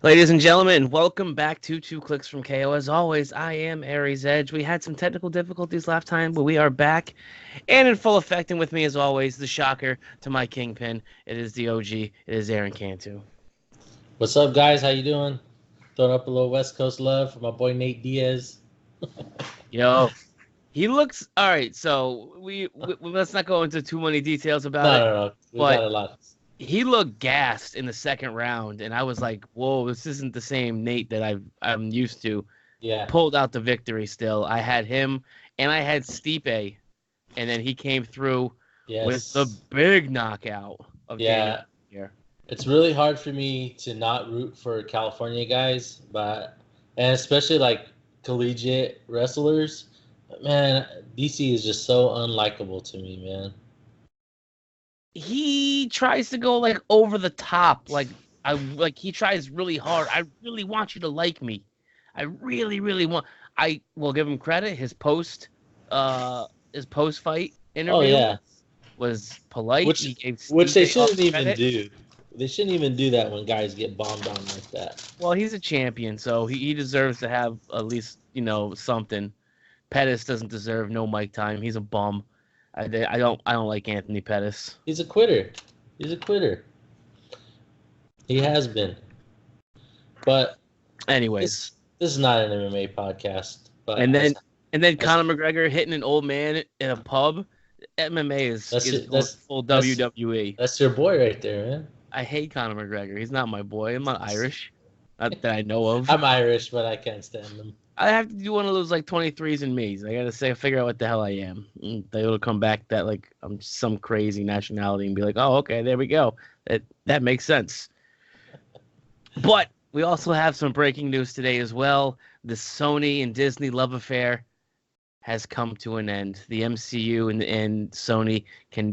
Ladies and gentlemen, welcome back to Two Clicks from KO. As always, I am Aries Edge. We had some technical difficulties last time, but we are back and in full effect. And with me, as always, the shocker to my kingpin. It is the OG. It is Aaron Cantu. What's up, guys? How you doing? Throwing up a little West Coast love for my boy Nate Diaz. Yo, he looks all right. So we let's not go into too many details about it. No. We got a lot. He looked gassed in the second round, and I was like, "Whoa, this isn't the same Nate that I'm used to." Yeah. Pulled out the victory. Still, I had him, and I had Stipe, and then he came through with the big knockout of Daniel here. It's really hard for me to not root for California guys, and especially like collegiate wrestlers. But man, DC is just so unlikable to me, man. He tries to go like over the top, he tries really hard. I really want you to like me. I really, really want. I will give him credit. His post fight interview was polite. Which they shouldn't even do. They shouldn't even do that when guys get bombed on like that. Well, he's a champion, so he deserves to have at least something. Pettis doesn't deserve no mic time. He's a bum. I don't like Anthony Pettis. He's a quitter. He has been. But anyways, this is not an MMA podcast. But and then Conor McGregor hitting an old man in a pub. MMA is full WWE. That's your boy right there, man. I hate Conor McGregor. He's not my boy. I'm not Irish. Not that I know of. I'm Irish, but I can't stand him. I have to do one of those 23s and me's. I gotta figure out what the hell I am. They'll come back that I'm some crazy nationality and be like, oh, okay, there we go. That makes sense. But we also have some breaking news today as well. The Sony and Disney love affair has come to an end. The MCU and Sony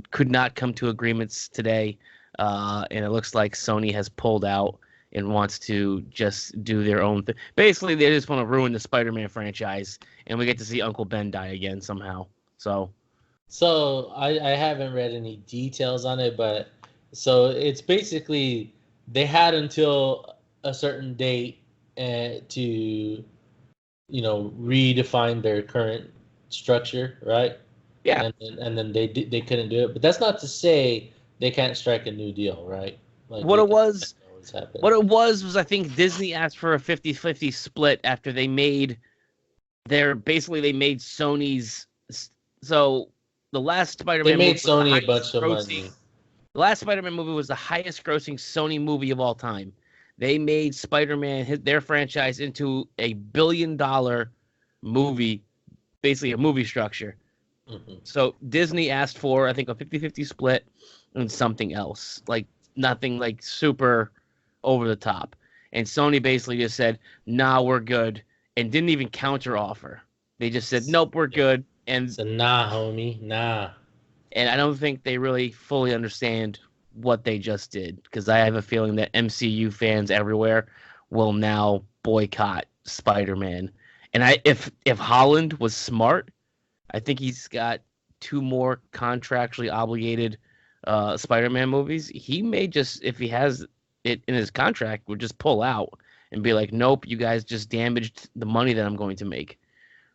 could not come to agreements today, and it looks like Sony has pulled out and wants to just do their own thing. Basically, they just want to ruin the Spider-Man franchise, and we get to see Uncle Ben die again somehow. So I haven't read any details on it, but so it's basically they had until a certain date to redefine their current structure, right? Yeah. And then they couldn't do it, but that's not to say they can't strike a new deal, right? What it was I think Disney asked for a 50-50 split after they made Sony's. So the last Spider-Man they made Sony a bunch of money. The last Spider-Man movie was the highest grossing Sony movie of all time. They made Spider-Man, their franchise, into a $1 billion movie, basically a movie structure. Mm-hmm. So Disney asked for, I think, a 50-50 split and something else, nothing super over the top. And Sony basically just said, nah, we're good, and didn't even counter offer. They just said, nope, we're good. And so nah, homie, nah. And I don't think they really fully understand what they just did, because I have a feeling that MCU fans everywhere will now boycott Spider-Man. And if Holland was smart, I think he's got 2 more contractually obligated Spider-Man movies. He may just, if he has it in his contract, would just pull out and be like, nope, you guys just damaged the money that I'm going to make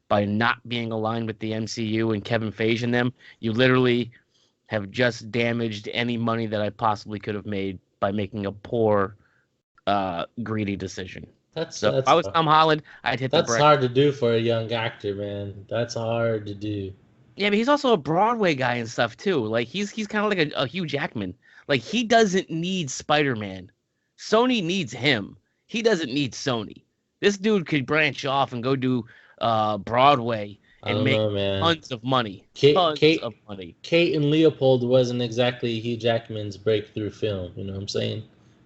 by not being aligned with the MCU and Kevin Feige and them. You literally have just damaged any money that I possibly could have made by making a poor, greedy decision. If I was Tom Holland, I'd hit the brake. That's hard to do for a young actor, man. That's hard to do. Yeah, but he's also a Broadway guy and stuff too. He's kind of like a Hugh Jackman. He doesn't need Spider-Man. Sony needs him. He doesn't need Sony. This dude could branch off and go do Broadway and make tons of money. Kate and Leopold wasn't exactly Hugh Jackman's breakthrough film. You know what I'm saying?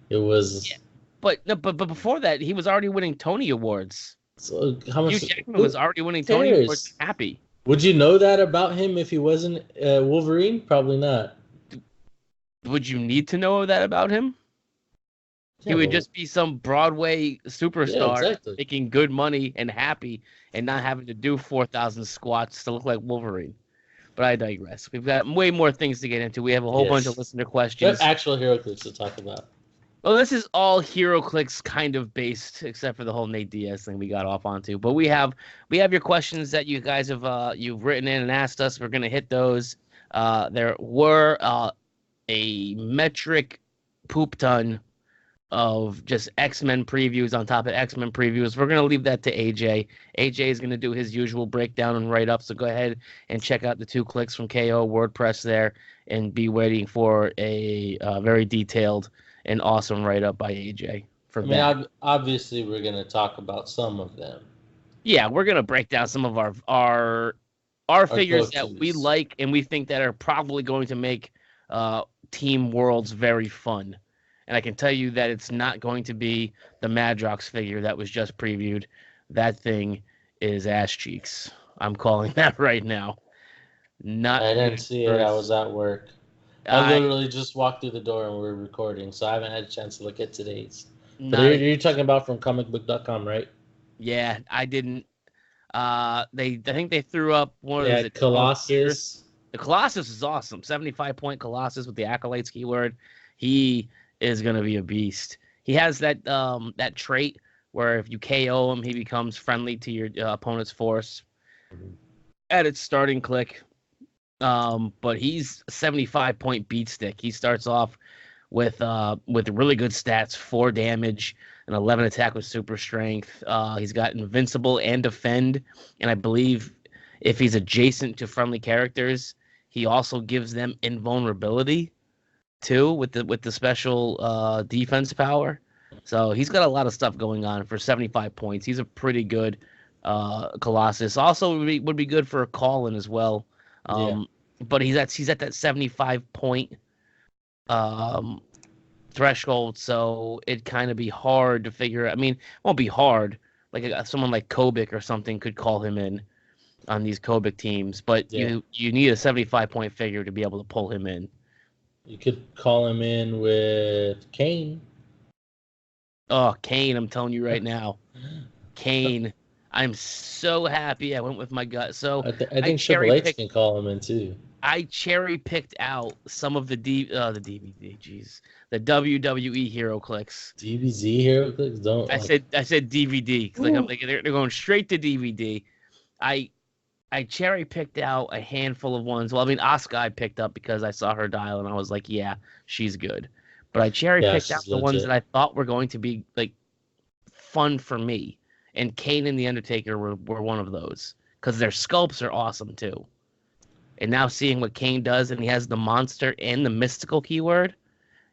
It was. Yeah. But before that, he was already winning Tony Awards. So how much? Hugh Jackman was already winning Tony Awards. Happy. Would you know that about him if he wasn't Wolverine? Probably not. Would you need to know that about him? Yeah, he would just be some Broadway superstar making good money and happy and not having to do 4,000 squats to look like Wolverine. But I digress. We've got way more things to get into. We have a whole bunch of listener questions. We have actual hero clips to talk about. Well, this is all HeroClix kind of based, except for the whole Nate Diaz thing we got off onto. But we have your questions that you guys have you've written in and asked us. We're gonna hit those. There were a metric poop ton of just X-Men previews on top of X-Men previews. We're going to leave that to AJ. AJ is going to do his usual breakdown and write-up, so go ahead and check out the 2 clicks from KO WordPress there and be waiting for a very detailed and awesome write-up by AJ for I that. mean, obviously, we're going to talk about some of them. Yeah, we're going to break down some of our figures that we like and we think that are probably going to make Team Worlds very fun. And I can tell you that it's not going to be the Madrox figure that was just previewed. That thing is ass cheeks. I'm calling that right now. I didn't see it. I was at work. I literally just walked through the door and we're recording, so I haven't had a chance to look at today's. But you're talking about from comicbook.com, right? Yeah, I didn't. I think they threw up one of the Colossus. The Colossus is awesome. 75-point Colossus with the accolades keyword. He is going to be a beast. He has that trait where if you KO him, he becomes friendly to your opponent's force at its starting click. But he's a 75-point beat stick. He starts off with really good stats, 4 damage, and 11 attack with super strength. He's got invincible and defend, and I believe if he's adjacent to friendly characters, he also gives them invulnerability too with the special defense power. So he's got a lot of stuff going on for 75 points. He's a pretty good Colossus. Also would be good for a call-in as well. But he's at that 75 point threshold, so it'd kind of be hard to figure. I mean, it won't be hard. Like someone like Kobik or something could call him in on these Kobik teams, but you need a 75 point figure to be able to pull him in. You could call him in with Kane. Oh, Kane, I'm telling you right now. Kane. I'm so happy I went with my gut. So I think Triple H can call him in too. I cherry-picked out some of the DVD, the WWE HeroClix. DBZ HeroClix? Don't. I said DVD. They're going straight to DVD. I cherry-picked out a handful of ones. Well, I mean, Asuka I picked up because I saw her dial, and I was like, yeah, she's good. But I cherry-picked out the ones that I thought were going to be like fun for me. And Kane and The Undertaker were one of those. Because their sculpts are awesome, too. And now seeing what Kane does, and he has the monster and the mystical keyword,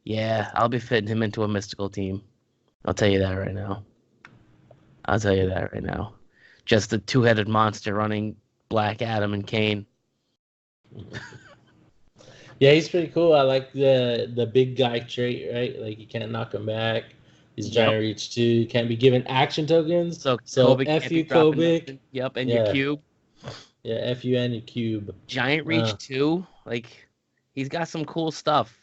yeah, I'll be fitting him into a mystical team. I'll tell you that right now. Just the 2-headed monster running Black Adam and Kane. Yeah, he's pretty cool. I like the big guy trait, right? Like you can't knock him back. He's giant reach too. You can't be given action tokens. So F you, Kobik. Yep, and your cube. Yeah, F you and your cube. Giant reach too. Like he's got some cool stuff.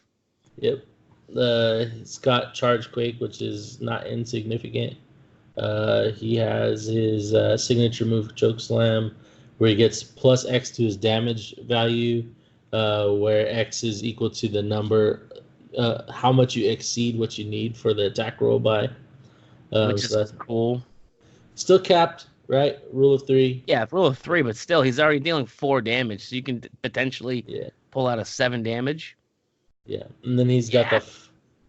Yep. He's got Charge Quake, which is not insignificant. He has his signature move, Choke Slam, where he gets plus X to his damage value, where X is equal to the number, how much you exceed what you need for the attack roll by. Which is cool. Still capped, right? Rule of 3. Yeah, rule of 3, but still, he's already dealing 4 damage, so you can potentially pull out a 7 damage. Yeah, and then he's got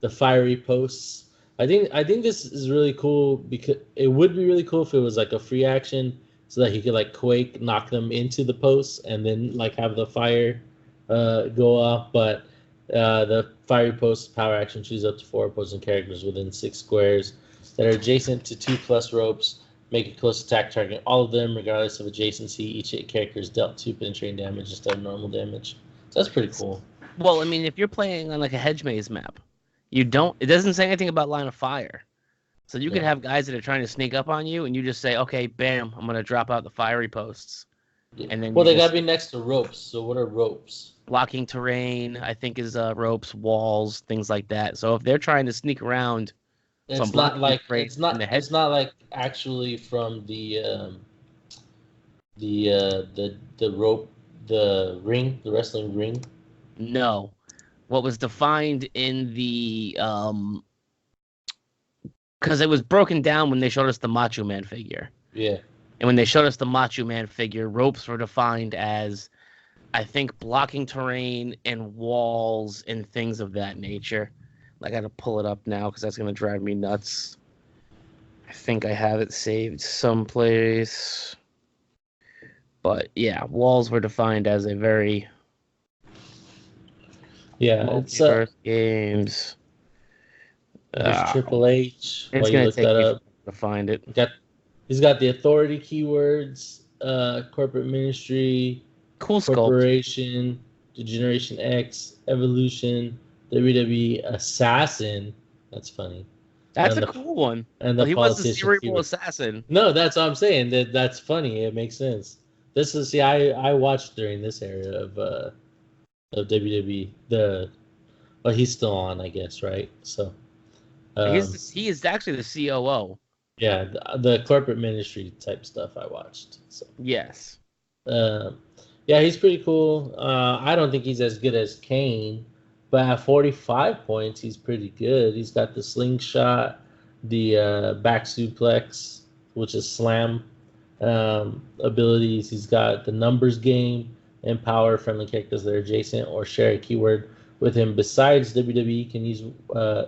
the fiery posts. I think this is really cool because it would be really cool if it was like a free action, so that he could like Quake, knock them into the posts, and then like have the fire go off. But the fiery post power action choose up to 4 opposing characters within 6 squares that are adjacent to 2+ ropes. Make a close attack target all of them, regardless of adjacency. Each hit character is dealt 2 penetrating damage instead of normal damage. So that's pretty cool. Well, I mean, if you're playing on like a hedge maze map, it doesn't say anything about line of fire. So you could have guys that are trying to sneak up on you, and you just say, okay, bam, I'm going to drop out the fiery posts. Yeah. And then they got to be next to ropes. So what are ropes? Blocking terrain, I think, is ropes, walls, things like that. So if they're trying to sneak around, it's not like actually from the rope, the ring, the wrestling ring. No. What was defined in the because it was broken down when they showed us the Macho Man figure. Yeah. And when they showed us the Macho Man figure, ropes were defined as, I think, blocking terrain and walls and things of that nature. I got to pull it up now because that's going to drive me nuts. I think I have it saved someplace. But yeah, walls were defined as a very It's multiverse games. there's Triple H. It's While you going to look take that me up, to find it. he's got the authority keywords, corporate ministry, Cool sculpt. corporation, Generation X, evolution, WWE assassin. That's funny. That's a cool one. And Well, the he was a politician cerebral keyword. assassin. No, that's what I'm saying. That's funny. It makes sense. This is I watched during this era of WWE. Well, he's still on, I guess, right? So He is actually the COO. yeah, the corporate ministry type stuff I watched. So Yes. yeah, he's pretty cool. I don't think he's as good as Kane, but at 45 points, he's pretty good. He's got the slingshot, the back suplex, which is slam abilities. He's got the numbers game, empower friendly characters that are adjacent or share a keyword with him. Besides WWE, can use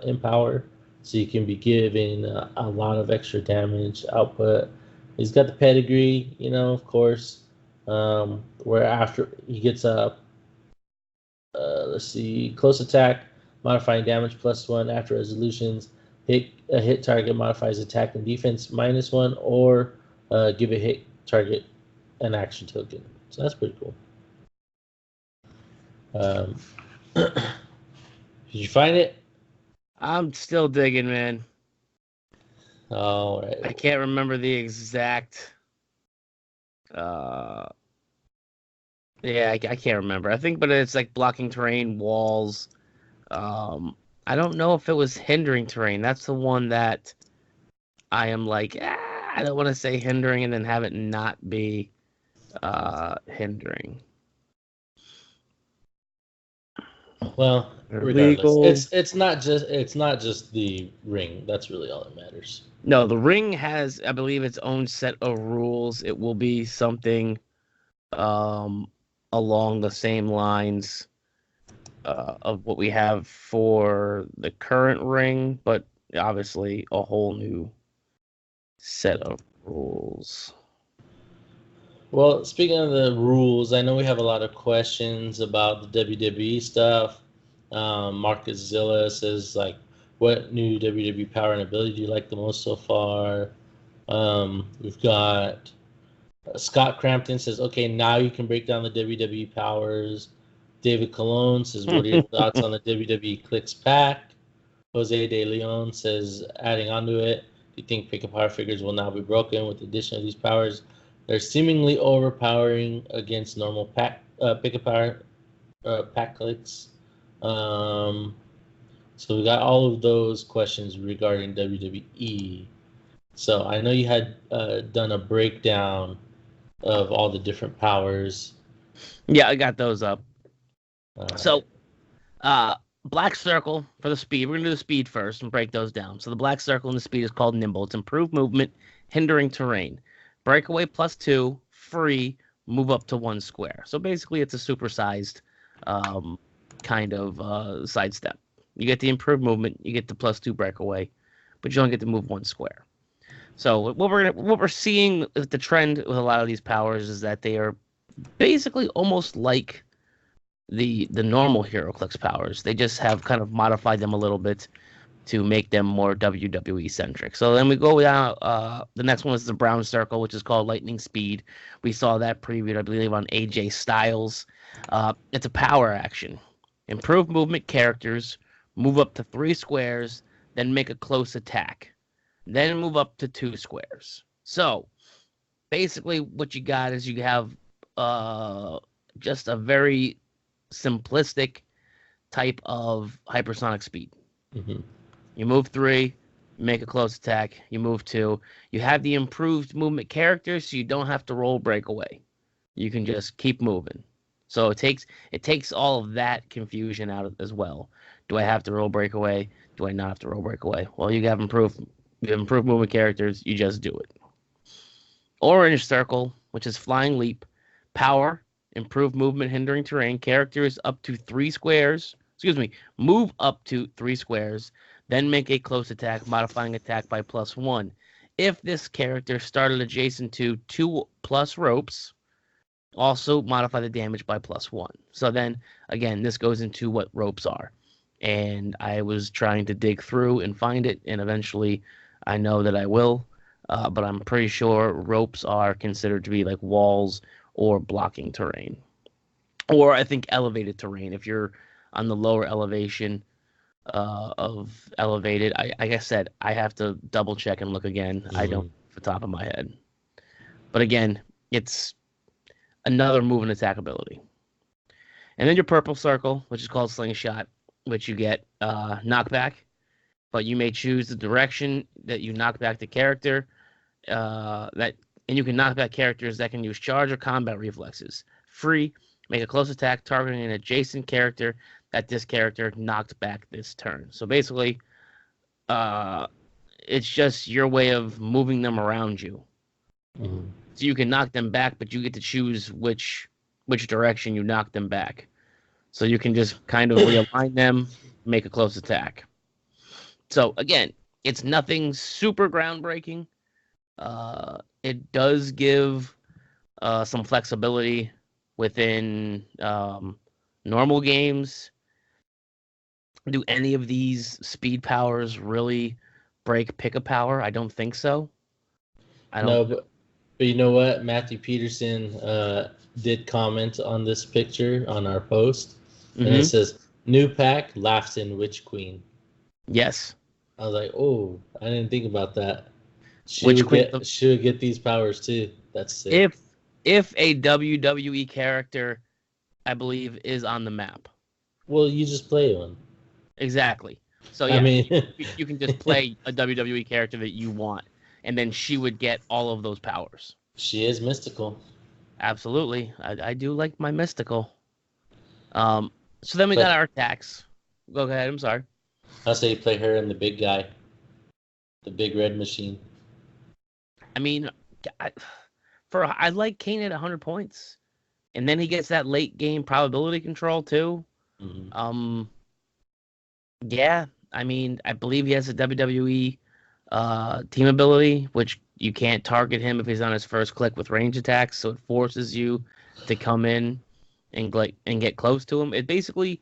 empower, so you can be giving a lot of extra damage output. He's got the pedigree, of course. Where after he gets up, let's see, close attack, modifying damage +1 after resolutions. A hit target modifies attack and defense -1, or give a hit target an action token. So that's pretty cool. Did you find it? I'm still digging, man. All right. I can't remember the exact. Yeah, I can't remember. I think, but it's like blocking terrain, walls. I don't know if it was hindering terrain. That's the one that I am like, I don't want to say hindering and then have it not be hindering. Well, regardless, it's not just the ring. That's really all that matters. No, the ring has, I believe, its own set of rules. It will be something along the same lines of what we have for the current ring, but obviously a whole new set of rules. Well, speaking of the rules, I know we have a lot of questions about the WWE stuff. Marcus Zilla says, like, what new WWE power and ability do you like the most so far? We've got Scott Crampton says, okay, now you can break down the WWE powers. David Colon says, what are your thoughts on the WWE Clicks pack? Jose De Leon says, adding onto it, do you think pick-a-power figures will now be broken with the addition of these powers? They're seemingly overpowering against normal pick-a-power pack clicks. So we got all of those questions regarding WWE. So I know you had done a breakdown of all the different powers. Yeah, I got those up. So, Right. Black Circle for the speed. We're going to do the speed first and break those down. So the Black Circle and the speed is called Nimble. It's improved movement, hindering terrain. Breakaway +2, free, move up to 1 square. So basically it's a supersized kind of sidestep. You get the improved movement, you get the +2 breakaway, but you don't get to move 1 square. So what we're seeing with the trend with a lot of these powers is that they are basically almost like the normal HeroClix powers. They just have kind of modified them a little bit to make them more WWE centric. So then we go down. The next one is the Brown Circle, which is called Lightning Speed. We saw that previewed, I believe, on AJ Styles. It's a power action. Improve movement characters, move up to 3 squares, then make a close attack. Then move up to 2 squares. So basically what you got is you have just a very simplistic type of hypersonic speed. Mm-hmm. You move 3, you make a close attack, you move 2. You have the improved movement characters, so you don't have to roll breakaway. You can just keep moving. So it takes all of that confusion out as well. Do I have to roll breakaway? Do I not have to roll breakaway? Well, you have improved You have improved movement characters, you just do it. Orange Circle, which is Flying Leap. Power, improved movement hindering terrain. Characters up to 3 squares. Excuse me, move up to 3 squares. Then make a close attack, modifying attack by +1. If this character started adjacent to 2+ ropes, also modify the damage by +1. So then, again, this goes into what ropes are. And I was trying to dig through and find it, and eventually I know that I will. But I'm pretty sure ropes are considered to be like walls or blocking terrain. Or I think elevated terrain. If you're on the lower elevation of elevated, like I said, I have to double check and look again. Mm-hmm. I don't off the top of my head. But again, it's another move and attack ability. And then your purple circle, which is called Slingshot, which you get knockback. But you may choose the direction that you knock back the character. And you can knock back characters that can use charge or combat reflexes. Free, make a close attack targeting an adjacent character that this character knocked back this turn. So basically, it's just your way of moving them around you. Mm-hmm. So you can knock them back, but you get to choose which direction you knock them back. So you can just kind of realign them, make a close attack. So again, it's nothing super groundbreaking. It does give some flexibility within normal games. Do any of these speed powers really break pick a power? I don't think so. No, but you know what? Matthew Peterson did comment on this picture on our post, and it says, "New pack laughs in Witch Queen." Yes. I was like, oh, I didn't think about that. She would get these powers too. That's sick. If a WWE character, I believe, is on the map. Well, you just play one. Exactly. So yeah, I mean, you can just play a WWE character that you want, and then she would get all of those powers. She is mystical. Absolutely, I do like my mystical. So then we got our attacks. Go ahead. I'm sorry. I'll say you play her and the big guy, the big red machine. I mean, I like Kane at 100 points, and then he gets that late game probability control too. Mm-hmm. Yeah, I mean, I believe he has a WWE team ability, which you can't target him if he's on his first click with range attacks, so it forces you to come in and get close to him. It basically,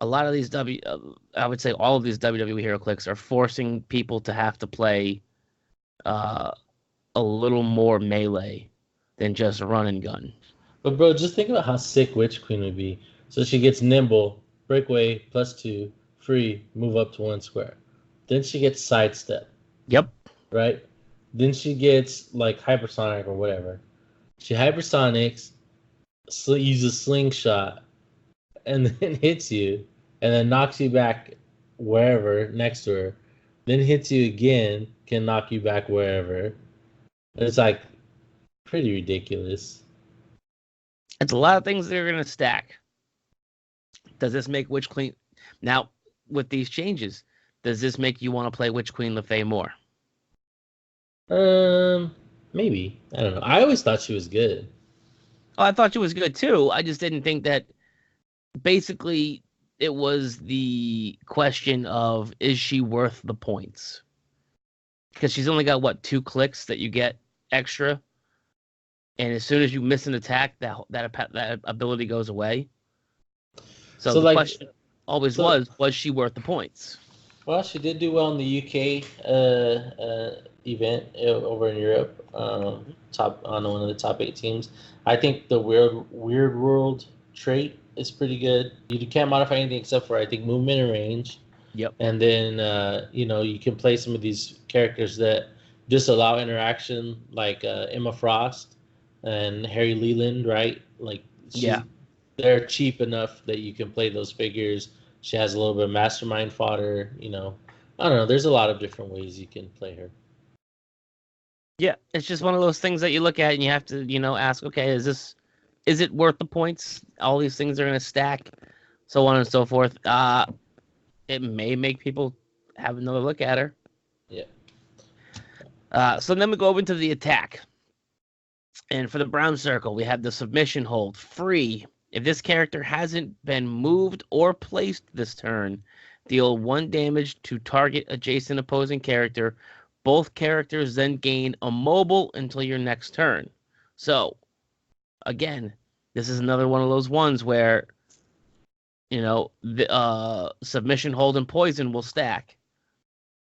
a lot of these I would say all of these WWE hero clicks are forcing people to have to play a little more melee than just run and gun. But bro, just think about how sick Witch Queen would be. So she gets nimble, breakaway +2, free, move up to 1 square. Then she gets sidestep. Yep. Right? Then she gets like hypersonic or whatever. She hypersonics, uses slingshot, and then hits you, and then knocks you back wherever next to her. Then hits you again, can knock you back wherever. It's like pretty ridiculous. It's a lot of things that are going to stack. Does this make Witch Queen... Now, with these changes, does this make you want to play Witch Queen LeFay more? Maybe. I don't know. I always thought she was good. Oh, I thought she was good too. I just didn't think that... Basically, it was the question of, is she worth the points? Because she's only got, 2 clicks that you get extra? And as soon as you miss an attack, that ability goes away. So the question always was she worth the points? Well, she did do well in the UK event over in Europe, on one of the top 8 teams. I think the Weird World trait is pretty good. You can't modify anything except for, I think, movement and range. Yep. And then, you can play some of these characters that just allow interaction, like Emma Frost and Harry Leland, right? Like, they're cheap enough that you can play those figures. She has a little bit of mastermind fodder, I don't know. There's a lot of different ways you can play her. Yeah, it's just one of those things that you look at and you have to, ask, okay, is it worth the points? All these things are going to stack, so on and so forth. It may make people have another look at her. Yeah. So then we go over into the attack. And for the brown circle, we have the submission hold. Free. If this character hasn't been moved or placed this turn, deal 1 damage to target adjacent opposing character. Both characters then gain immobile until your next turn. So, again, this is another one of those ones where, the submission hold and poison will stack.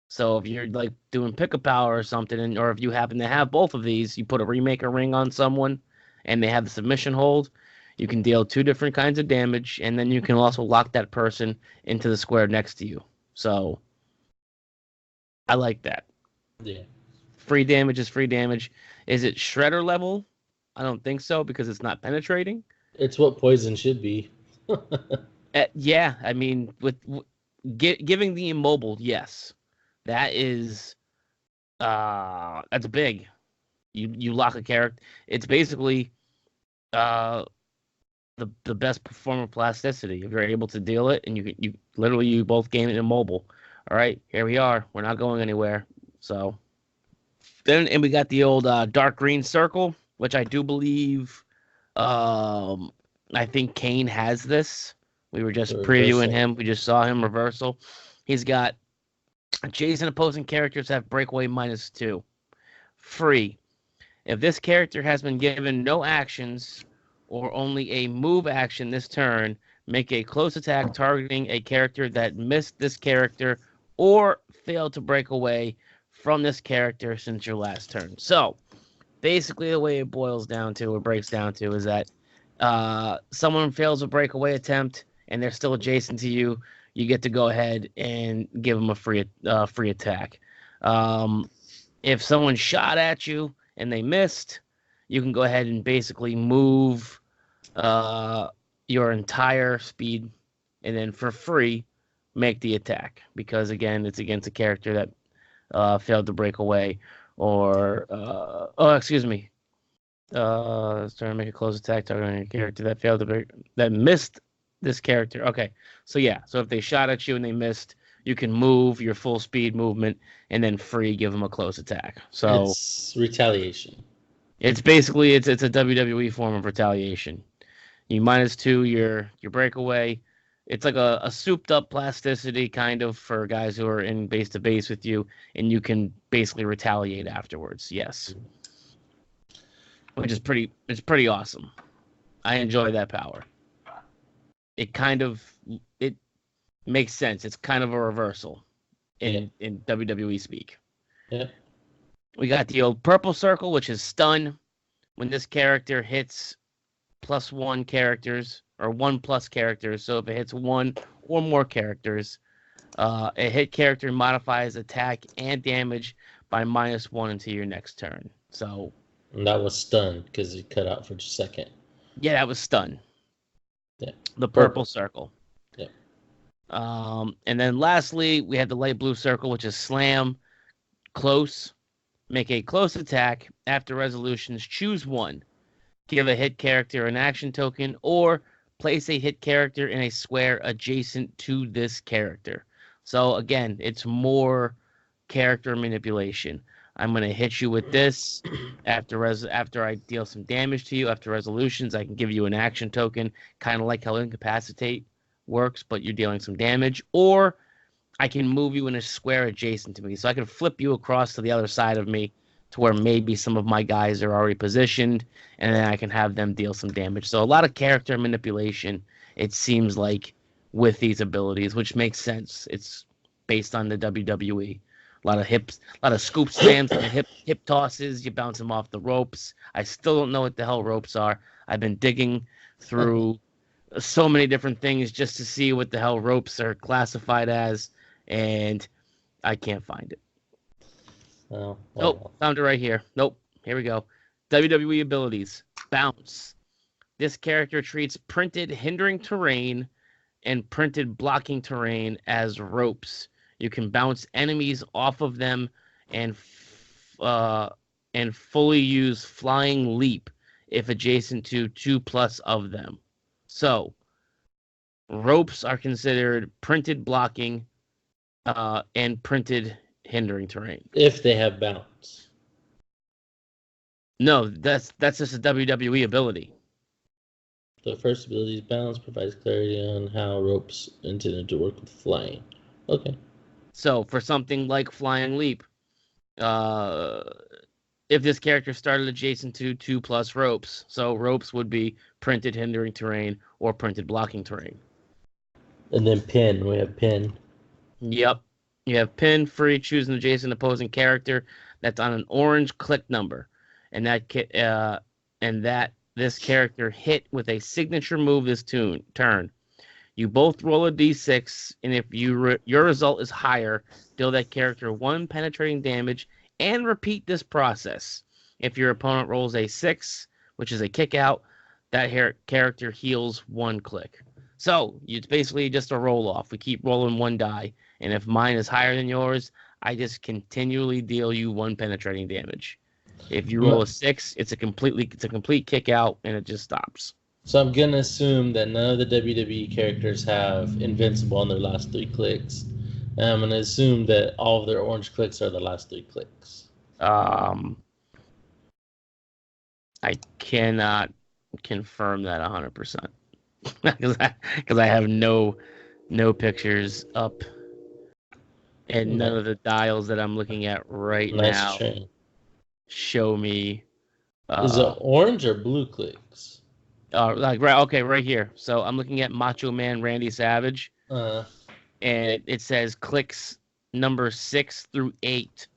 So if you're like doing pick a power or something, or if you happen to have both of these, you put a Remaker ring on someone and they have the submission hold, you can deal 2 different kinds of damage, and then you can also lock that person into the square next to you. So I like that. Yeah. Free damage is free damage. Is it Shredder level? I don't think so because it's not penetrating. It's what poison should be. Yeah, I mean, giving the immobile, yes. That is that's big. You lock a character. It's basically the best performer plasticity. If you're able to deal it, and you both gain it immobile. All right, here we are. We're not going anywhere. So then, and we got the old dark green circle, which I do believe. I think Kane has this. We were just previewing him. We just saw him reversal. He's got adjacent opposing characters have breakaway -2. Free. If this character has been given no actions or only a move action this turn, make a close attack targeting a character that missed this character or failed to break away from this character since your last turn. So, basically the way it breaks down to is that someone fails a breakaway attempt and they're still adjacent to you, you get to go ahead and give them a free attack. If someone shot at you and they missed, you can go ahead and basically move your entire speed, and then for free make the attack, because again it's against a character that failed to break away, or trying to make a close attack targeting a character that missed this character. Okay, so yeah, so if they shot at you and they missed, you can move your full speed movement and then free give them a close attack. So it's retaliation. It's basically it's a WWE form of retaliation. You -2 your breakaway. It's like a souped up plasticity kind of for guys who are in base to base with you, and you can basically retaliate afterwards. Yes. Which is pretty awesome. I enjoy that power. It makes sense. It's kind of a reversal in WWE speak. Yeah. We got the old purple circle, which is stun. When this character hits +1 characters or 1+ characters, so if it hits 1 or more characters, a hit character modifies attack and damage by -1 until your next turn. So. And that was stun because it cut out for just a second. Yeah, that was stun. Yeah. The purple circle. Yeah. And then lastly, we have the light blue circle, which is slam. Close. Make a close attack. After resolutions, choose one. Give a hit character an action token, or place a hit character in a square adjacent to this character. So again, it's more character manipulation. I'm going to hit you with this. After I deal some damage to you, after resolutions, I can give you an action token, kind of like how Incapacitate works, but you're dealing some damage. Or I can move you in a square adjacent to me. So I can flip you across to the other side of me to where maybe some of my guys are already positioned, and then I can have them deal some damage. So a lot of character manipulation, it seems like, with these abilities, which makes sense. It's based on the WWE. A lot of scoop slams and hip tosses. You bounce them off the ropes. I still don't know what the hell ropes are. I've been digging through so many different things just to see what the hell ropes are classified as, and I can't find it. Oh, Nope, found it right here. Nope, here we go. WWE abilities. Bounce. This character treats printed hindering terrain and printed blocking terrain as ropes. You can bounce enemies off of them and fully use flying leap if adjacent to 2+ of them. So, ropes are considered printed blocking and printed hindering terrain. If they have bounce. No, that's just a WWE ability. The first ability is balance, provides clarity on how ropes intended to work with flying. Okay. So for something like Flying Leap, uh, if this character started adjacent to 2+ ropes, so ropes would be printed hindering terrain or printed blocking terrain. And then pin. We have pin. Yep. You have pin, free, choose an adjacent opposing character that's on an orange click number, and that this character hit with a signature move this turn. You both roll a d6, and if your result is higher, deal that character 1 penetrating damage, and repeat this process. If your opponent rolls a 6, which is a kick out, that character heals 1 click. So it's basically just a roll off. We keep rolling 1 die, and if mine is higher than yours, I just continually deal you 1 penetrating damage. If you roll a 6, it's a complete kick out, and it just stops. So I'm gonna assume that none of the WWE characters have invincible on their last 3 clicks. And I'm gonna assume that all of their orange clicks are the last 3 clicks. I cannot confirm that 100% because I have no pictures up, and none of the dials that I'm looking at right now show me. Is it orange or blue clicks? Right here. So I'm looking at Macho Man Randy Savage, and it says clicks number 6 through 8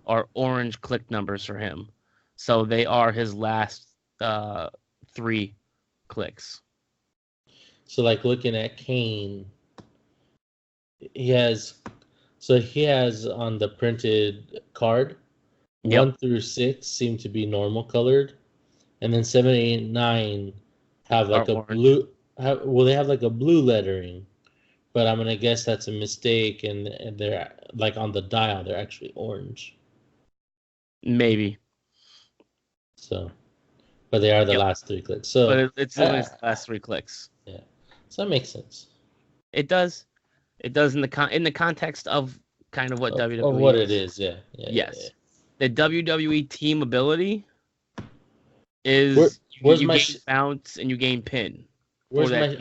are orange click numbers for him. So they are his last 3 clicks. So like looking at Kane, he has on the printed card, 1 through 6 seem to be normal colored, and then 7, 8, 9 have like a blue. They have like a blue lettering, but I'm gonna guess that's a mistake, and they're like on the dial, they're actually orange. Maybe. So, but they are the last 3 clicks. So, but it's the last 3 clicks. Yeah, so that makes sense. It does. It does in the context of kind of what WWE of what it is. Yeah. Yes. Yeah. The WWE team ability is you gain bounce and you gain pin. Where's my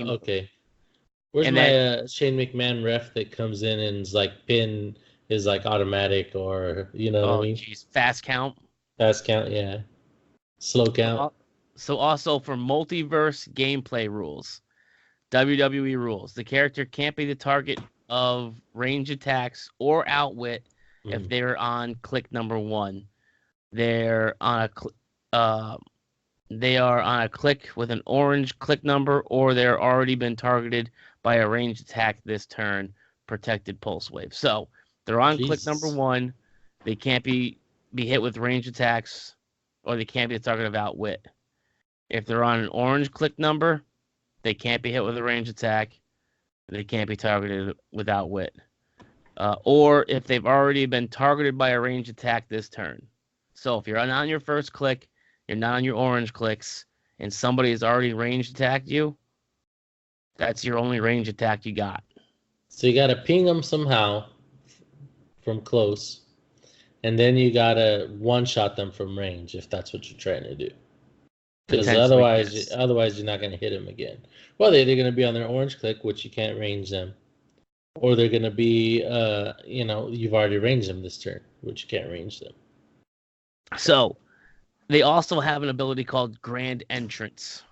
Where's my Shane McMahon ref that comes in and is like pin is like automatic, or what I mean? Geez. Fast count, yeah. Slow count. So also for multiverse gameplay rules, WWE rules, the character can't be the target of range attacks or outwit if they're on click number 1. They are on a click with an orange click number, or they're already been targeted by a ranged attack this turn, protected pulse wave. So they're on click number 1. They can't be hit with ranged attacks, or they can't be the target of outwit. If they're on an orange click number, they can't be hit with a ranged attack. They can't be targeted with outwit. Or if they've already been targeted by a ranged attack this turn. So if you're on your first click, you're not on your orange clicks, and somebody has already ranged attacked you, that's your only range attack you got. So you got to ping them somehow from close, and then you got to one-shot them from range if that's what you're trying to do. Because otherwise you're not going to hit them again. Well, they're going to be on their orange click, which you can't range them. Or they're going to be, you've already ranged them this turn, which you can't range them. So they also have an ability called Grand Entrance.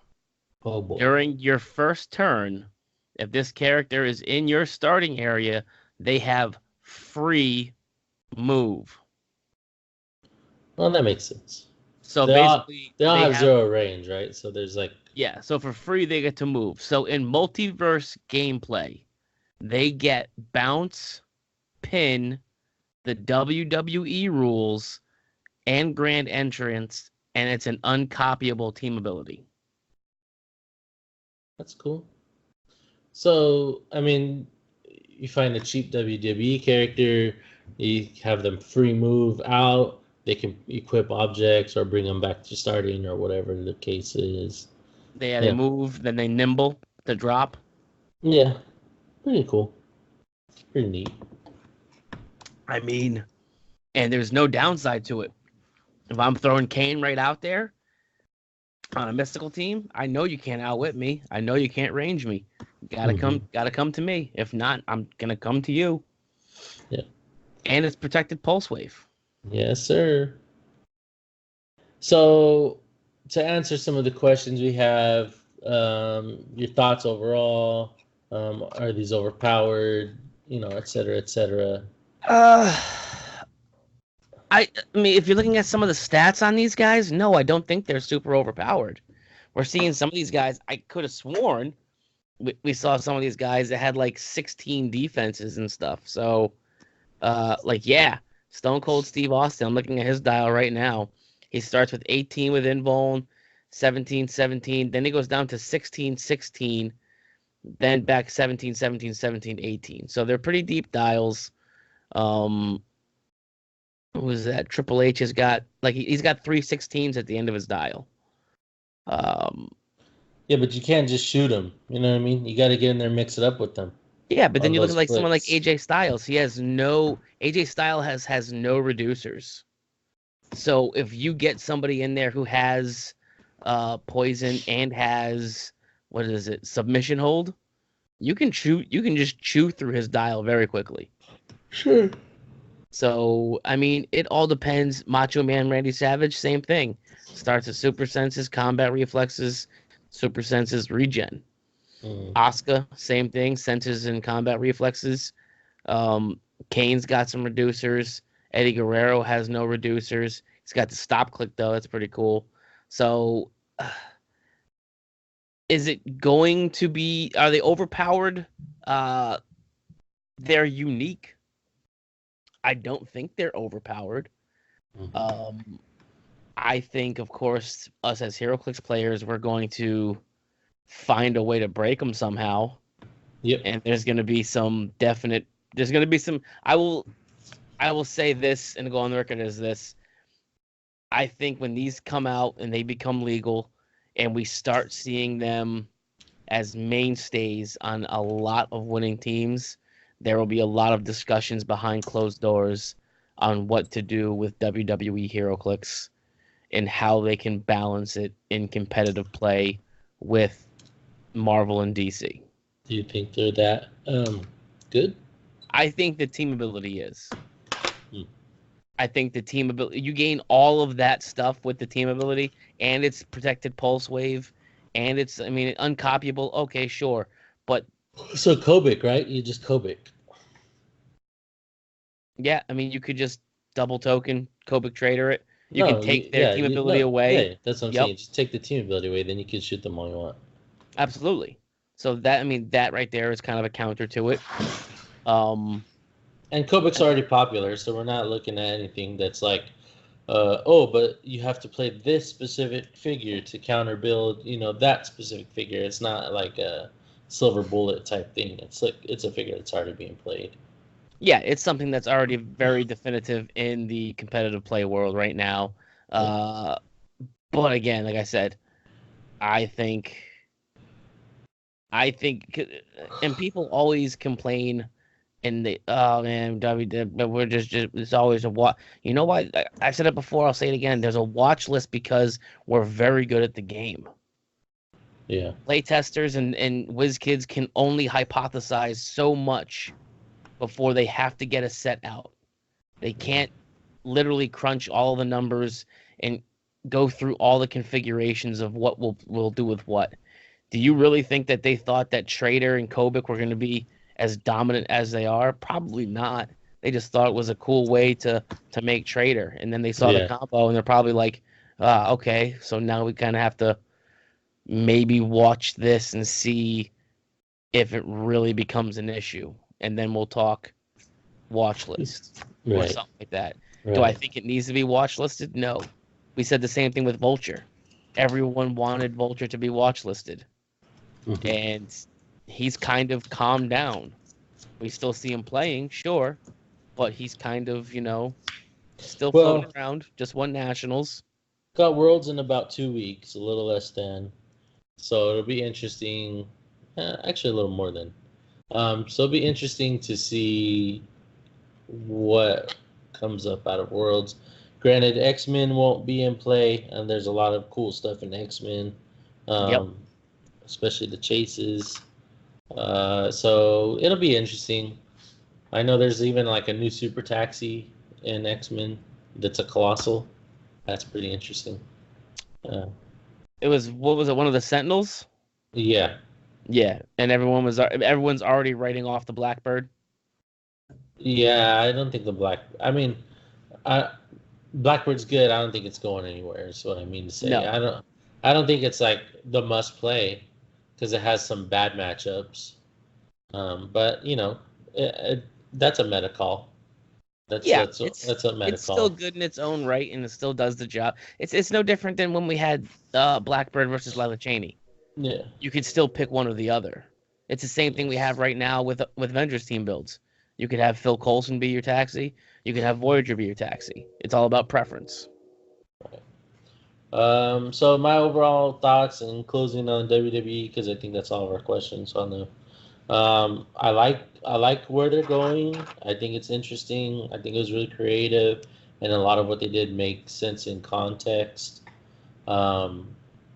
Oh boy. During your first turn, if this character is in your starting area, they have free move. Well, that makes sense. So basically, they all have 0 range, right? So there's like... Yeah, so for free, they get to move. So in multiverse gameplay, they get bounce, pin, the WWE rules, and Grand Entrance, and it's an uncopyable team ability. That's cool. So, I mean, you find a cheap WWE character, you have them free move out, they can equip objects or bring them back to starting or whatever the case is. They move, then they nimble to drop. Yeah, pretty cool. Pretty neat. I mean, and there's no downside to it. If I'm throwing Kane right out there on a mystical team, I know you can't outwit me. I know you can't range me. Gotta come to me. If not, I'm gonna come to you. Yeah. And it's protected pulse wave. Yes, sir. So, to answer some of the questions we have, your thoughts overall, are these overpowered, et cetera, et cetera? I mean, if you're looking at some of the stats on these guys, no, I don't think they're super overpowered. We're seeing some of these guys. I could have sworn we saw some of these guys that had like 16 defenses and stuff. So, yeah, Stone Cold Steve Austin. I'm looking at his dial right now. He starts with 18 with invuln, 17, 17. Then he goes down to 16, 16. Then back 17, 17, 17, 18. So they're pretty deep dials. Who was that? Triple H has got he's got 3 16s at the end of his dial. Yeah, but you can't just shoot them. You know what I mean? You got to get in there and mix it up with them. Yeah, but then you look at flips. someone like AJ Styles. AJ Styles has no reducers. So if you get somebody in there who has poison and has submission hold, you can just chew through his dial very quickly. Sure. So, I mean, it all depends. Macho Man Randy Savage, same thing. Starts at super senses, combat reflexes, super senses, regen. Asuka, same thing, senses and combat reflexes. Kane's got some reducers. Eddie Guerrero has no reducers. He's got the stop click, though. That's pretty cool. So, is it going to be... Are they overpowered? They're unique. I don't think they're overpowered. I think, of course, us as HeroClix players, we're going to find a way to break them somehow. Yep. And there's going to be some definite... There's going to be some... I will say this and go on the record as this. I think when these come out and they become legal and we start seeing them as mainstays on a lot of winning teams, there will be a lot of discussions behind closed doors on what to do with WWE HeroClix and how they can balance it in competitive play with Marvel and DC. Do you think they're that good? I think the team ability is. I think the team ability, you gain all of that stuff with the team ability, and it's protected pulse wave, and it's, uncopyable. Okay, sure. But so Kobik, right? You just Kobik. Yeah, you could just double token Kobik Trader it. You can take their team ability away. Yeah, that's what I'm saying. Just take the team ability away, then you can shoot them all you want. Absolutely. So that right there is kind of a counter to it. And Kobik's already popular, so we're not looking at anything that's like, but you have to play this specific figure to counter build, that specific figure. It's not like a silver bullet type thing. It's a figure that's already being played. Yeah, it's something that's already very definitive in the competitive play world right now. But again, like I said, I think, and people always complain, and but we're just it's always a watch. You know why? I said it before. I'll say it again. There's a watch list because we're very good at the game. Yeah. Playtesters and whiz kids can only hypothesize so much before they have to get a set out. They can't literally crunch all the numbers and go through all the configurations of what we'll do with what. Do you really think that they thought that Trader and Kobik were going to be as dominant as they are? Probably not. They just thought it was a cool way to make Trader. And then they saw the combo and they're probably like, okay, so now we kind of have to maybe watch this and see if it really becomes an issue. And then we'll talk watch list or something like that. Right. Do I think it needs to be watch listed? No. We said the same thing with Vulture. Everyone wanted Vulture to be watch listed. Mm-hmm. And he's kind of calmed down. We still see him playing, sure, but he's kind of, still floating around. Just won Nationals. Got Worlds in about 2 weeks, a little less than. So it'll be interesting. Actually, a little more than. So it'll be interesting to see what comes up out of Worlds. Granted, X-Men won't be in play, and there's a lot of cool stuff in X-Men, Yep. especially the chases. So it'll be interesting. I know there's even like a new super taxi in X-Men that's a colossal. That's pretty interesting. It was what was it? One of the Sentinels. Yeah, Yeah, and everyone's already writing off the Blackbird. yeah. I don't think I, Blackbird's good. I don't think it's going anywhere. Is what I mean to say. No. I don't think it's like the must play because it has some bad matchups. But that's a meta call. Yeah, That's a meta it's still call. good in its own right, and it still does the job. It's no different than when we had Blackbird versus Lila Cheney. Yeah. You could still pick one or the other. It's the same thing we have right now with Avengers team builds. You could have Phil Coulson be your taxi. You could have Voyager be your taxi. It's all about preference. So my overall thoughts and closing on WWE because I think that's all of our questions on the. I like where they're going. I think it's interesting. I think it was really creative, and a lot of what they did makes sense in context. Um,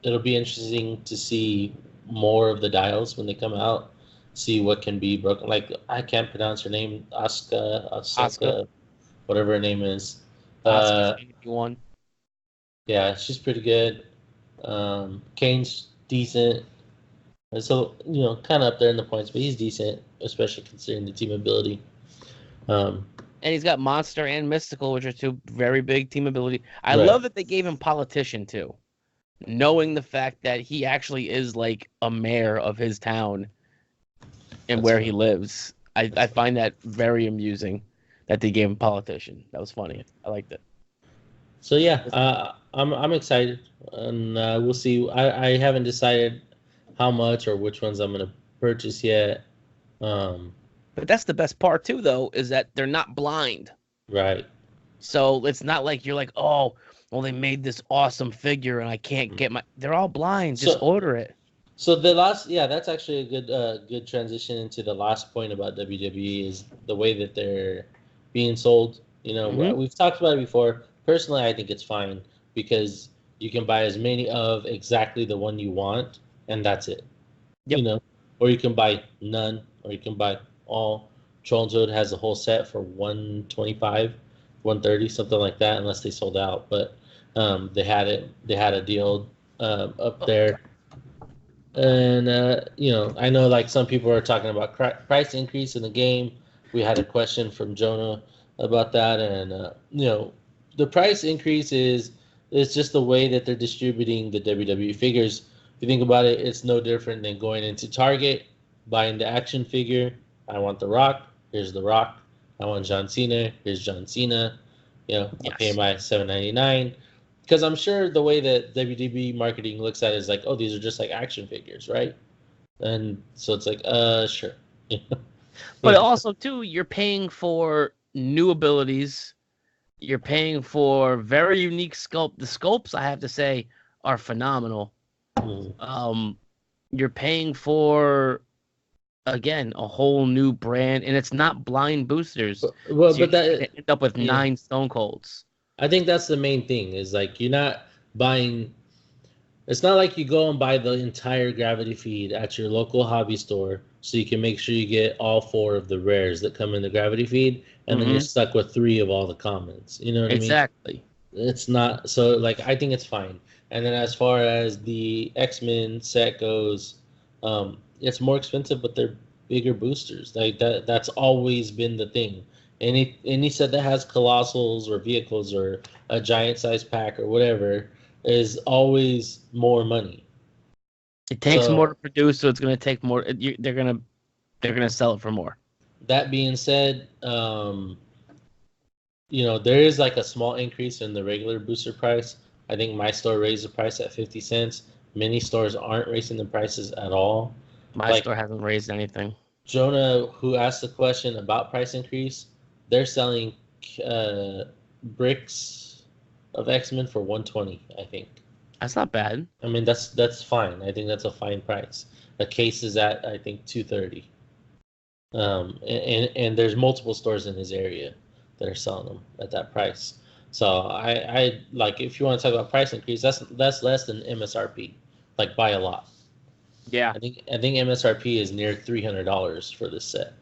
it'll be interesting to see more of the dials when they come out. See what can be broken. Like I can't pronounce her name, Asuka, Asuka, whatever her name is. Asuka's Uh, one. yeah, she's pretty good. Kane's decent. So kind of up there in the points, but he's decent, especially considering the team ability. Um, And he's got Monster and Mystical, which are two very big team ability. I right. love that they gave him Politician too, knowing the fact that he actually is like a mayor of his town and That's where fun. he lives. I find that very amusing that they gave him Politician. That was funny. I liked it. So yeah, I'm excited, and we'll see. I haven't decided how much or which ones I'm gonna purchase yet. Um, But that's the best part too, though, is that they're not blind. right. So it's not like you're like, oh, well, they made this awesome figure and I can't get my. They're all blind. Just So order it. so that's actually a good transition into the last point about WWE is the way that they're being sold. Hmm. We've talked about it before. Personally, I think it's fine because you can buy as many of exactly the one you want, and that's it. Yep. Or you can buy none, or you can buy all. Troll and Toad has a whole set for 125, 130, something like that, unless they sold out. But they had it. They had a deal up there. And I know like some people are talking about price increase in the game. We had a question from Jonah about that, and the price increase is it's just the way that they're distributing the WWE figures. If you think about it, it's no different than going into Target, buying the action figure. I want The Rock. Here's The Rock. I want John Cena. Here's John Cena. I pay Yes. my $7.99 because I'm sure the way that WWE marketing looks at it is like, oh, these are just like action figures, right? And so it's like, sure. But also, too, you're paying for new abilities. You're paying for very unique sculpt. The sculpts, I have to say, are phenomenal. Mm. You're paying for again a whole new brand, and it's not blind boosters. Well, So you're but not gonna that, end up with yeah, 9 Stone Colds. I think that's the main thing is like you're not buying. It's not like you go and buy the entire gravity feed at your local hobby store so you can make sure you get all four of the rares that come in the gravity feed, and then you're Hmm. stuck with three of all the commons. You know what I mean? Exactly. It's not so like I think it's fine. And then as far as the X-Men set goes, it's more expensive, but they're bigger boosters. Like that's always been the thing. Any set that has colossals or vehicles or a giant size pack or whatever is always more money. It takes more to So produce, so it's gonna take more. They're gonna sell it for more. that being said, there is like a small increase in the regular booster price. I think my store raised the price at 50 cents. Many stores aren't raising the prices at all. My Like store hasn't raised anything. Jonah, who asked the question about price increase, they're selling uh, bricks of X-Men for 120, I think. That's not bad. I mean, that's fine. I think that's a fine price. A case is at I think 230. And there's multiple stores in his area that are selling them at that price. So I like if you want to talk about price increase, that's less than MSRP, like by a lot. Yeah. I think MSRP is near $300 for this set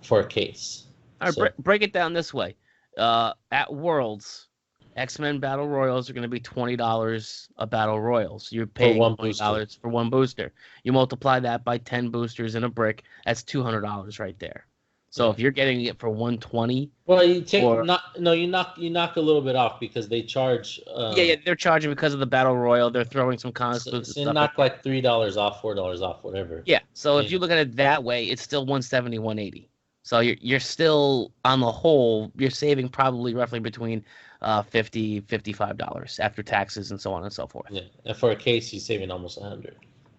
for a case. All right, So break it down this way. At Worlds, X-Men Battle Royals are going to be $20 a Battle Royal. So you're for paying one booster. $20 for one booster. You multiply that by 10 boosters in a brick, that's $200 right there. So Yeah. if you're getting it for 120 Well, you take or not no, you knock a little bit off because they charge yeah, they're charging because of the Battle Royal. They're throwing some con exclusive so stuff in knock there. like $3 off, $4 off, whatever. Yeah. So if Yeah. you look at it that way, it's still 170, 180. So you're still on the whole, you're saving probably roughly between 50, $55 after taxes and so on and so forth. Yeah. And for a case, you're saving almost 100.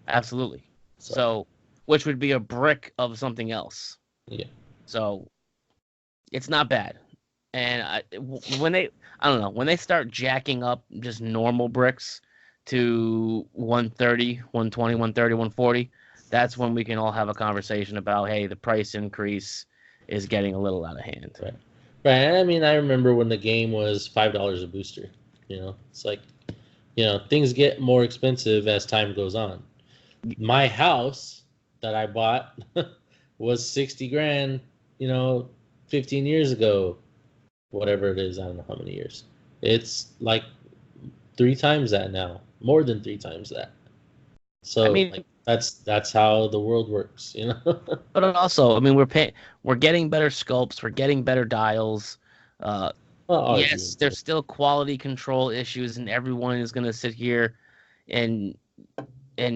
Absolutely. So So which would be a brick of something else. yeah. So it's not bad. And when I don't know, when they start jacking up just normal bricks to 130, 120, 130, 140, that's when we can all have a conversation about, hey, the price increase is getting a little out of hand. Right. Right. I mean, I remember when the game was $5 a booster. It's like, things get more expensive as time goes on. My house that I bought was 60 grand, 15 years ago, whatever it is. I don't know how many years. It's like 3 times that now, more than 3 times that. I So mean, like that's how the world works. but also, I mean, we're getting better sculpts, we're getting better dials. Uh, Well, yes, arguing. there's still quality control issues, and everyone is gonna sit here and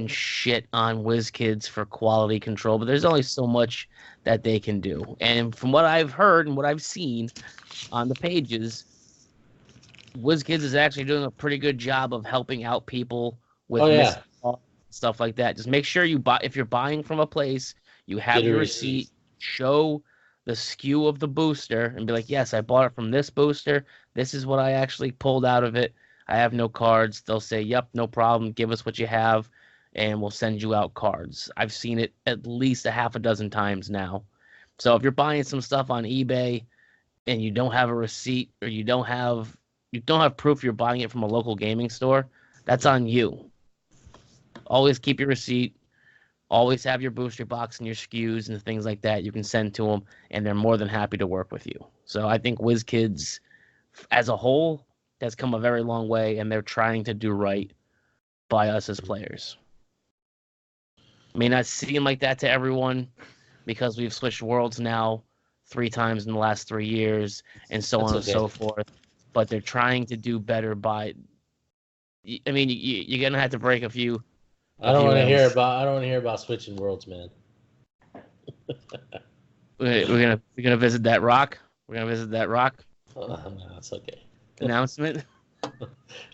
shit on WizKids for quality control, but there's only so much that they can do. And from what I've heard and what I've seen on the pages, WizKids is actually doing a pretty good job of helping out people Oh with yeah, missing parts, stuff like that. Just make sure you buy if you're buying from a place, you have get a your receipt. receipt, show the SKU of the booster, and be like, yes, I bought it from this booster. This is what I actually pulled out of it. I have no cards. They'll say, yep, no problem. Give us what you have, and we'll send you out cards. I've seen it at least a half a dozen times now. So if you're buying some stuff on eBay and you don't have a receipt or you don't have proof you're buying it from a local gaming store, that's on you. Always keep your receipt. Always have your booster box and your SKUs and things like that you can send to them, and they're more than happy to work with you. So I think WizKids, as a whole, has come a very long way, and they're trying to do right by us as players. May not seem like that to everyone because we've switched worlds now 3 times in the last 3 years and so That's on and okay. so forth, but they're trying to do better by. I mean, you're gonna have to break a few I don't want to hear eggs. about. I don't want to hear about switching worlds, man. We're gonna visit that rock. We're gonna visit that rock No, it's okay. announcement.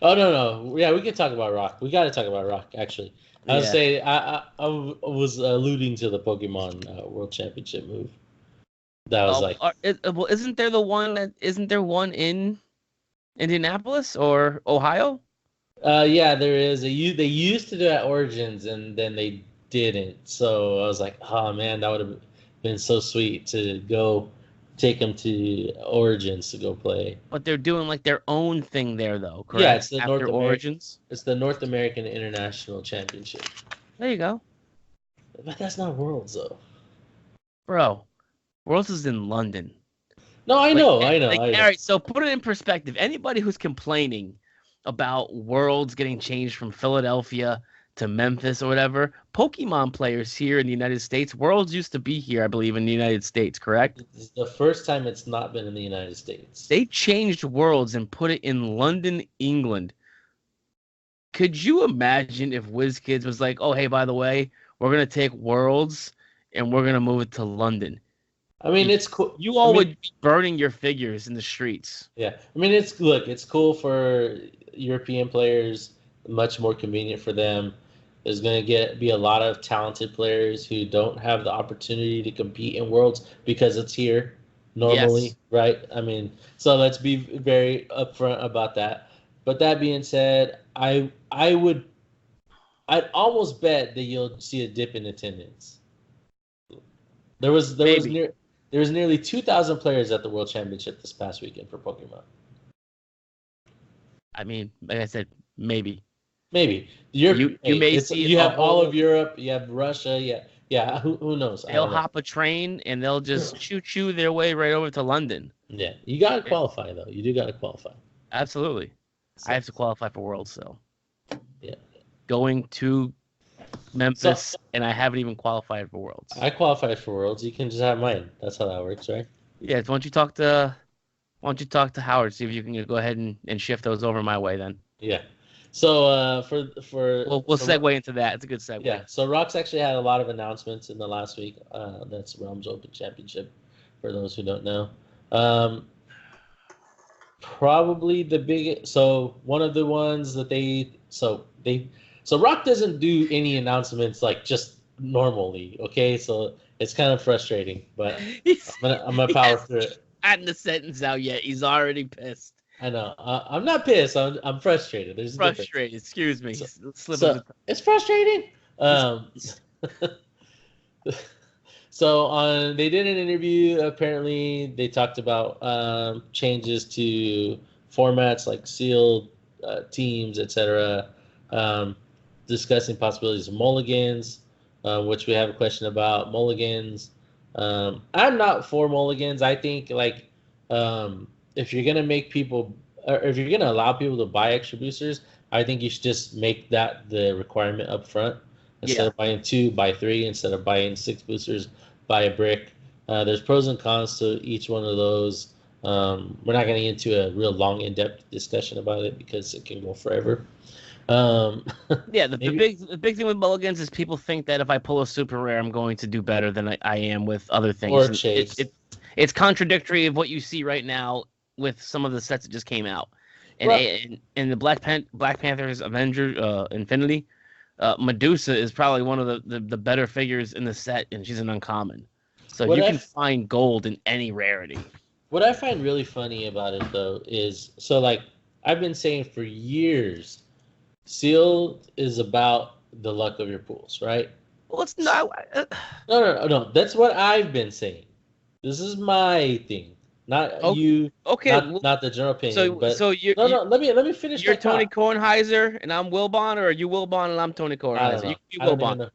Oh no. Yeah, we can talk about Rock. We got to talk about Rock. Actually, I was Yeah. saying I was alluding to the Pokemon World Championship move. That was like, Well, isn't there one in Indianapolis or Ohio? yeah, there is. They used to do it at Origins, and then they didn't. So I was like, oh man, that would have been so sweet to go take them to Origins to go play. But they're doing like their own thing there, though, Yeah, correct? After Origins. It's the North American International Championship. There you go, But that's not Worlds though. bro. Worlds is in London. No, I Like, know, I know, I all know. right. So put it in perspective. Anybody who's complaining about Worlds getting changed from Philadelphia to Memphis or whatever, Pokemon players here in the United States, Worlds used to be here, I believe, in the United States, correct? This is the first time it's not been in the United States. They changed Worlds and put it in London, England. Could you imagine if WizKids was like, oh, hey, by the way, we're going to take Worlds and we're going to move it to London? I mean, it's cool. You all would be burning your figures in the streets. Yeah, I mean, it's cool for European players. Much more convenient for them. There's going to be a lot of talented players who don't have the opportunity to compete in Worlds because it's here normally, Yes. right? I mean, so let's be very upfront about that. But that being said, I'd almost bet that you'll see a dip in attendance. Maybe. There was nearly 2,000 players at the World Championship this past weekend for Pokemon. I mean, like I said, maybe. Maybe You may see you a have all whole. of Europe, you have Russia, yeah. Who knows? I They'll don't know. hop a train and they'll just choo their way right over to London. Yeah, you gotta Yeah, qualify though. You do gotta qualify. absolutely. I So have to qualify for Worlds, so yeah. going to So Memphis, and I haven't even qualified for Worlds. I qualified for Worlds. You can just have mine. That's how that works, right? Yeah, why don't you talk to Howard, see if you can go ahead and shift those over my way then. Yeah. So We'll segue into that. It's a good segue. yeah. So Rock's actually had a lot of announcements in the last week. That's Realms Open Championship, for those who don't know. Probably the biggest. So one of the ones that so Rock doesn't do any announcements like just normally. Okay, so it's kind of frustrating, but I'm gonna power through it. Gotten the sentence out yet. He's already pissed. I know. I'm not pissed. I'm frustrated. There's a difference. Frustrated. Excuse me. So it's frustrating. So they did an interview. Apparently, they talked about changes to formats like sealed teams, etc. Discussing possibilities of mulligans, which we have a question about mulligans. I'm not for mulligans. I think if you're gonna make people, or if you're gonna allow people to buy extra boosters, I think you should just make that the requirement up front. Instead of buying 2, buy 3. Instead of buying 6 boosters, buy a brick. There's pros and cons to each one of those. We're not getting into a real long, in-depth discussion about it because it can go forever. Yeah, the big thing with mulligans is people think that if I pull a super rare, I'm going to do better than I am with other things. Or chase. It's contradictory of what you see right now with some of the sets that just came out. And Right. in the Black Panther's Avenger Infinity, Medusa is probably one of the better figures in the set, and she's an uncommon. So What you I can f- find gold in any rarity. What I find really funny about it though is I've been saying for years, sealed is about the luck of your pools, right? Well, it's not. No. That's what I've been saying. This is my thing, not you, Okay, not the general opinion. But so you're no. Let me finish. you're my Tony thought. Kornheiser and I'm Wilbon, or are you Wilbon and I'm Tony I don't Kornheiser? You know. can be I don't even Wilbon. know.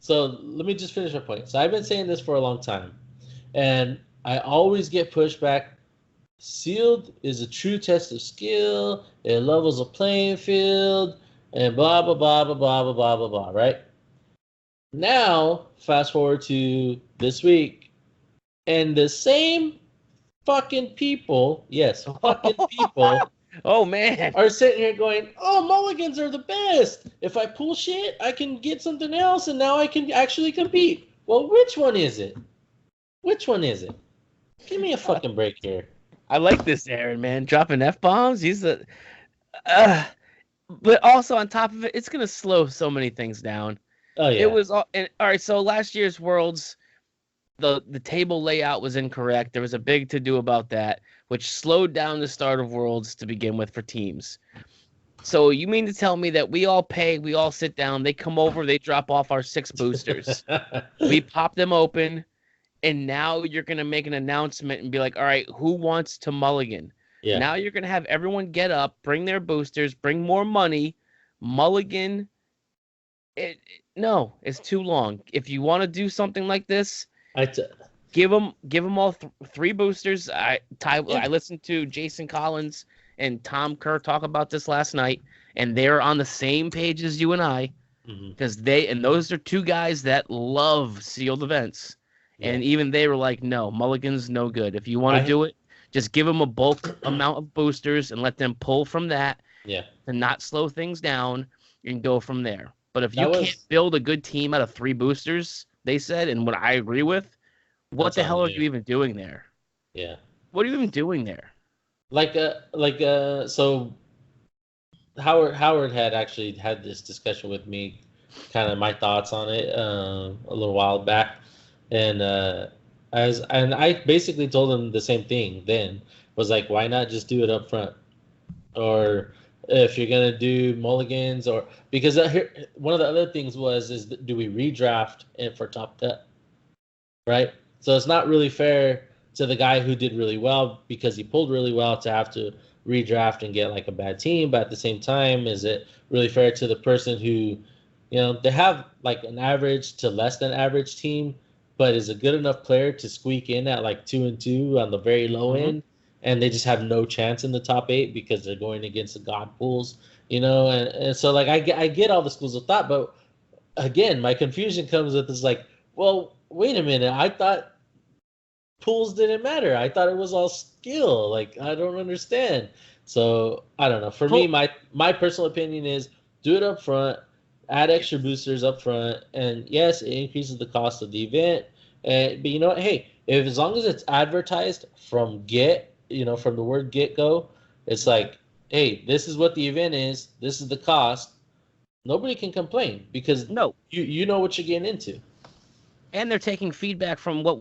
So let me just finish my point. So I've been saying this for a long time, and I always get pushback. Sealed is a true test of skill. It levels a playing field, and blah blah blah blah blah blah blah blah blah. Right now, fast forward to this week, and the same fucking people, yes, fucking people, Oh man. are sitting here going, "Oh, mulligans are the best. If I pull shit, I can get something else, and now I can actually compete." Well, which one is it? Which one is it? Give me a fucking break here. I like this Aaron, man. Dropping F bombs. He's a but also on top of it, it's gonna slow so many things down. Oh yeah. It was all right, so last year's Worlds, the table layout was incorrect. There was a big to do about that, which slowed down the start of Worlds to begin with for teams. So you mean to tell me that we all pay, we all sit down, they come over, they drop off our 6 boosters. We pop them open, and now you're going to make an announcement and be like, all right, who wants to mulligan? Yeah. Now you're going to have everyone get up, bring their boosters, bring more money, mulligan. No, it's too long. If you want to do something like this, give them all 3 boosters. I listened to Jason Collins and Tom Kerr talk about this last night, and they're on the same page as you and I, because those are 2 guys that love sealed events. And even they were like, no, mulligan's no good. If you want to do it, just give them a bulk amount of boosters and let them pull from that to not slow things down and go from there. But if you can't build a good team out of 3 boosters, they said, and what I agree with, what the hell are you even doing there? Yeah. What are you even doing there? So Howard had actually had this discussion with me, kind of my thoughts on it a little while back. And I basically told him the same thing then, was like, why not just do it up front? Or if you're gonna do mulligans, or because one of the other things is do we redraft it for top 10, right? So it's not really fair to the guy who did really well because he pulled really well to have to redraft and get like a bad team. But at the same time, is it really fair to the person who, they have like an average to less than average team, but is a good enough player to squeak in at like 2-2 on the very low end, and they just have no chance in the top 8 because they're going against the god pools, and so like I get all the schools of thought, but again, my confusion comes with is like, well, wait a minute, I thought pools didn't matter. I thought it was all skill. Like, I don't understand. So I don't know. For me, my personal opinion is do it up front, add extra boosters up front, and yes, it increases the cost of the event. But you know what? Hey, if as long as it's advertised from from the word get go, it's like, hey, this is what the event is. This is the cost. Nobody can complain because you know what you're getting into. And they're taking feedback from what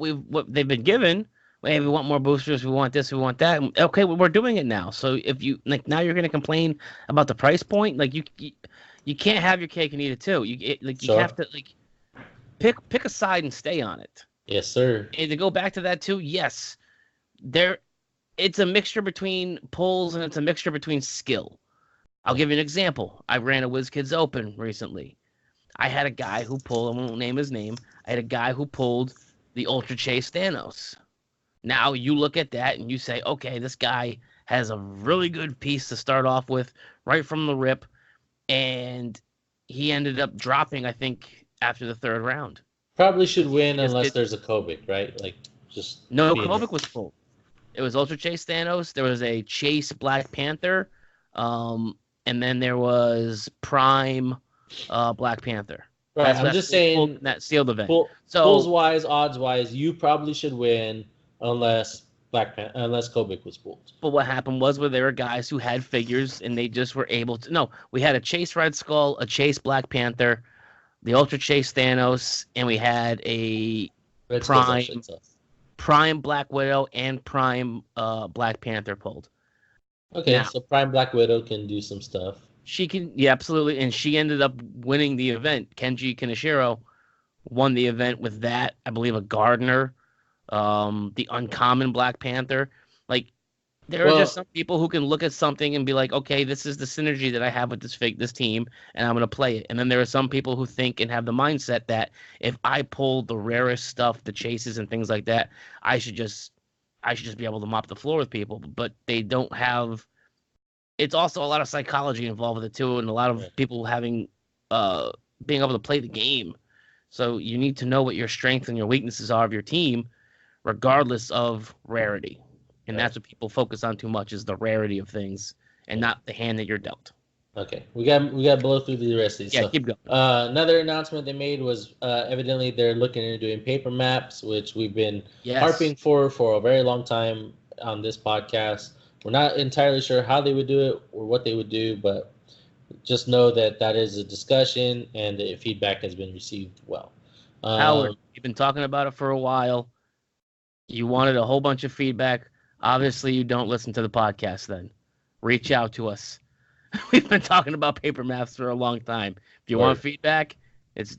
they've been given. Hey, we want more boosters. We want this. We want that. Okay, well, we're doing it now. So if you now you're going to complain about the price point. Like you can't have your cake and eat it too. You have to pick a side and stay on it. Yes, sir. And to go back to that too, yes, it's a mixture between pulls and it's a mixture between skill. I'll give you an example. I ran a WizKids Open recently. I had a guy who pulled, I won't name his name, I had a guy who pulled the Ultra Chase Thanos. Now you look at that and you say, okay, this guy has a really good piece to start off with right from the rip, and he ended up dropping, I think, after the 3rd round. Probably should win unless there's a Kobik, right? Like, just... No, Kobik was pulled. It was Ultra Chase Thanos, there was a Chase Black Panther, and then there was Prime... Black Panther. Right, I'm just saying that sealed event. Pulls wise, odds wise, you probably should win unless Kobik was pulled. But what happened was there were guys who had figures and they just were able to. No, we had a Chase Red Skull, a Chase Black Panther, the Ultra Chase Thanos, and we had a Prime Black Widow and Prime Black Panther pulled. Okay, so Prime Black Widow can do some stuff. She can, yeah, absolutely, and she ended up winning the event. Kenji Kaneshiro won the event with that. I believe a Gardner, the uncommon Black Panther. Like, there are just some people who can look at something and be like, okay, this is the synergy that I have with this team, and I'm going to play it. And then there are some people who think and have the mindset that if I pull the rarest stuff, the chases and things like that, I should just be able to mop the floor with people. But they don't have. It's also a lot of psychology involved with it too, and a lot of people having being able to play the game. So you need to know what your strengths and your weaknesses are of your team, regardless of rarity. And that's what people focus on too much, is the rarity of things and not the hand that you're dealt. Okay, we got to blow through the rest of these. Yeah, so, keep going. Another announcement they made was evidently they're looking into doing paper maps, which we've been harping for a very long time on this podcast. We're not entirely sure how they would do it or what they would do, but just know that is a discussion and the feedback has been received well. Howard, you've been talking about it for a while. You wanted a whole bunch of feedback. Obviously, you don't listen to the podcast then. Reach out to us. We've been talking about paper maps for a long time. If you want feedback,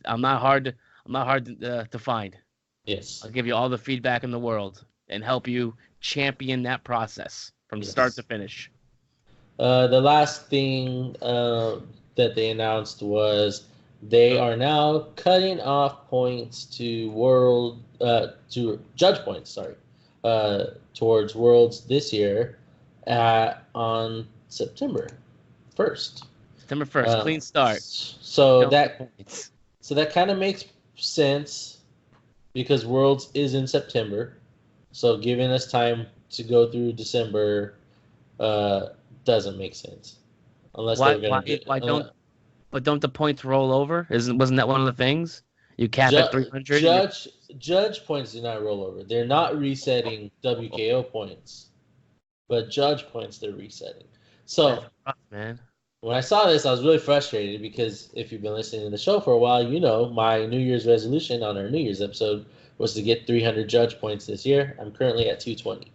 I'm not hard to find. Yes. I'll give you all the feedback in the world and help you champion that process from start to finish. The last thing that they announced was they are now cutting off points to judge points. Towards Worlds this year on September 1st. September 1st, clean start. So that kind of makes sense because Worlds is in September. So giving us time to go through December doesn't make sense. Unless they're going to But don't the points roll over? Wasn't that one of the things? You cap at 300? Judge points do not roll over. They're not resetting WKO points. But judge points they're resetting. So, man. When I saw this, I was really frustrated because if you've been listening to the show for a while, you know my New Year's resolution on our New Year's episode was to get 300 judge points this year. I'm currently at 220.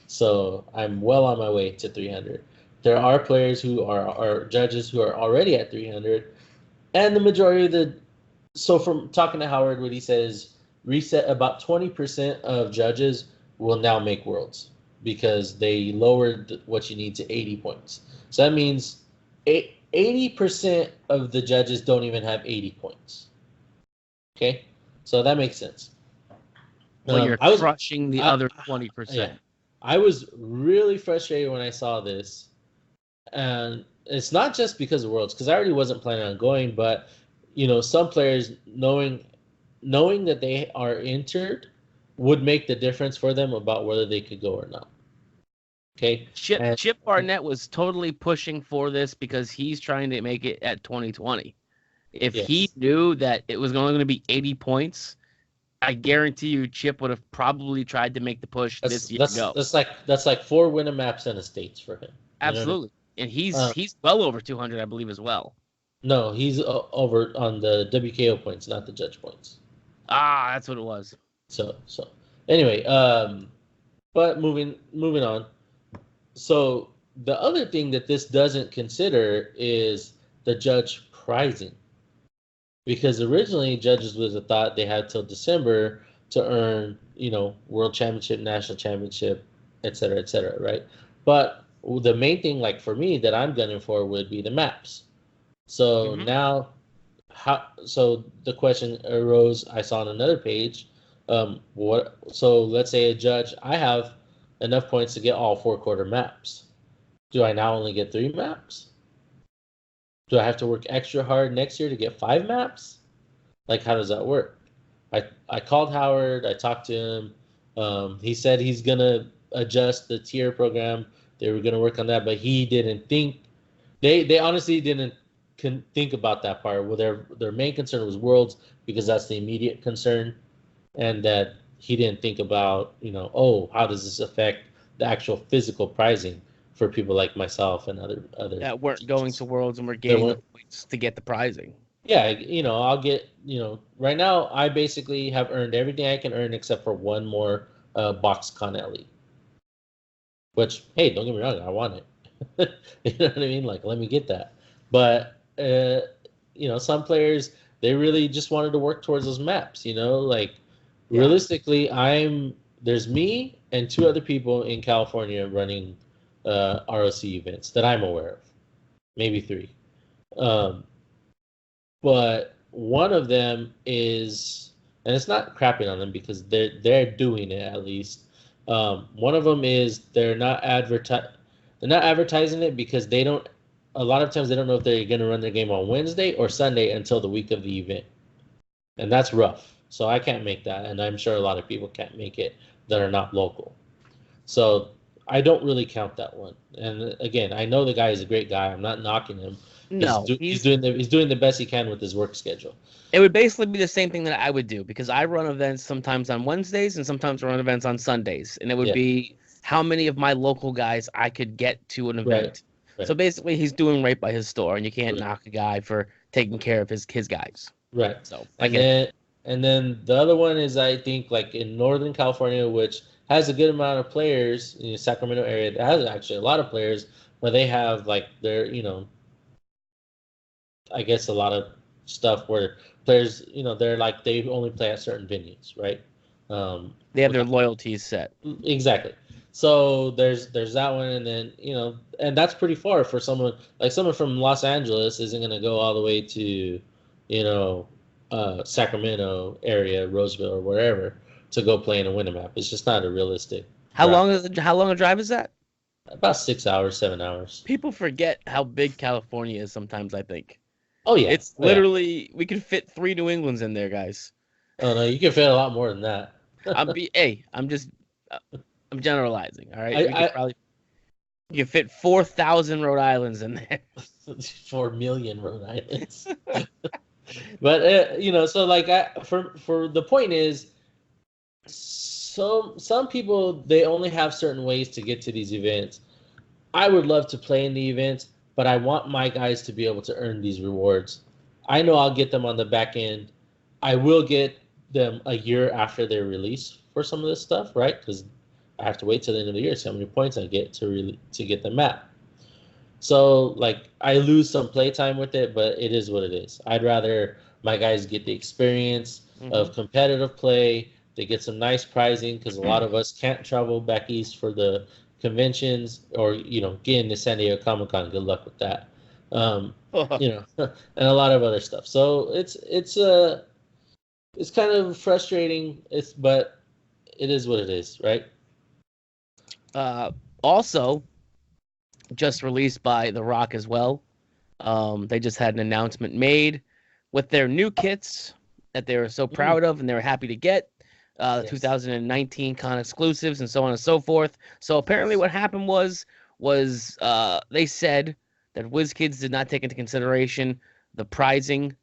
So I'm well on my way to 300. There are players who are judges who are already at 300. And the majority of so from talking to Howard, what he says, reset about 20% of judges will now make Worlds. because they lowered what you need to 80 points. So that means 80% of the judges don't even have 80 points. Okay, so that makes sense. Well, you're crushing the other 20%. Yeah, I was really frustrated when I saw this, and it's not just because of Worlds, because I already wasn't planning on going, but some players knowing that they are entered would make the difference for them about whether they could go or not. Okay, Chip Barnett was totally pushing for this because he's trying to make it at 2020. If he knew that it was only going to be 80 points, I guarantee you Chip would have probably tried to make the push this year. That's like 4 winner maps in the States for him. Absolutely. And he's well over 200, I believe, as well. No, he's over on the WKO points, not the judge points. Ah, that's what it was. So anyway, but moving on. So the other thing that this doesn't consider is the judge prizing. Because originally judges would have thought they had till December to earn, world championship, national championship, et cetera, right? But the main thing, like for me, that I'm gunning for would be the maps. So now, so the question arose, I saw on another page, so let's say a judge, I have enough points to get all 4 quarter maps. Do I now only get 3 maps? Do I have to work extra hard next year to get 5 maps? Like, how does that work? I called Howard. I talked to him. He said he's going to adjust the tier program. They were going to work on that, but he didn't think. They honestly didn't think about that part. Well, their main concern was Worlds because that's the immediate concern, and that he didn't think about, how does this affect the actual physical prizing for people like myself and other that weren't going to Worlds and were getting the points to get the prizing. Yeah, I'll get, right now I basically have earned everything I can earn except for one more BoxCon LE. Which, hey, don't get me wrong, I want it. You know what I mean? Like, let me get that. But some players, they really just wanted to work towards those maps. Realistically, there's me and 2 other people in California running ROC events that I'm aware of, maybe 3. But one of them is, and it's not crapping on them because they're doing it at least. One of them is they're not advertising it because they don't. A lot of times they don't know if they're going to run their game on Wednesday or Sunday until the week of the event, and that's rough. So I can't make that, and I'm sure a lot of people can't make it that are not local. So I don't really count that one. And again, I know the guy is a great guy. I'm not knocking him. No, he's doing the best he can with his work schedule. It would basically be the same thing that I would do because I run events sometimes on Wednesdays and sometimes I run events on Sundays, and it would be how many of my local guys I could get to an event. Right. So basically, he's doing right by his store, and you can't knock a guy for taking care of his guys. Right. So and then the other one is, I think, like in Northern California, which has a good amount of players in the Sacramento area. It has actually a lot of players, but they have like their, I guess a lot of stuff where players, they're like they only play at certain venues, right? They have their loyalties set. Exactly. So there's that one, and then and that's pretty far for someone from Los Angeles isn't going to go all the way to, Sacramento area, Roseville, or wherever to go play in a winter map. It's just not a realistic. How long a drive is that? About 6 hours, 7 hours. People forget how big California is sometimes, I think. Oh yeah, it's literally we can fit 3 New Englands in there, guys. Oh no, you can fit a lot more than that. I'm generalizing. All right, you can fit 4,000 Rhode Islands in there. 4 million Rhode Islands. But so like for the point is, some people, they only have certain ways to get to these events. I would love to play in the events, but I want my guys to be able to earn these rewards. I know I'll get them on the back end. I will get them a year after their release for some of this stuff, right? Because I have to wait till the end of the year to see how many points I get to get the map. So, like, I lose some playtime with it, but it is what it is. I'd rather my guys get the experience of competitive play, They get some nice pricing because a lot of us can't travel back east for the conventions or get into San Diego Comic-Con. Good luck with that. And a lot of other stuff. So it's kind of frustrating. But it is what it is, right? Also, just released by The Rock as well. They just had an announcement made with their new kits that they were so proud of and they were happy to get. The 2019 con exclusives and so on and so forth. So apparently what happened was they said that WizKids did not take into consideration the pricing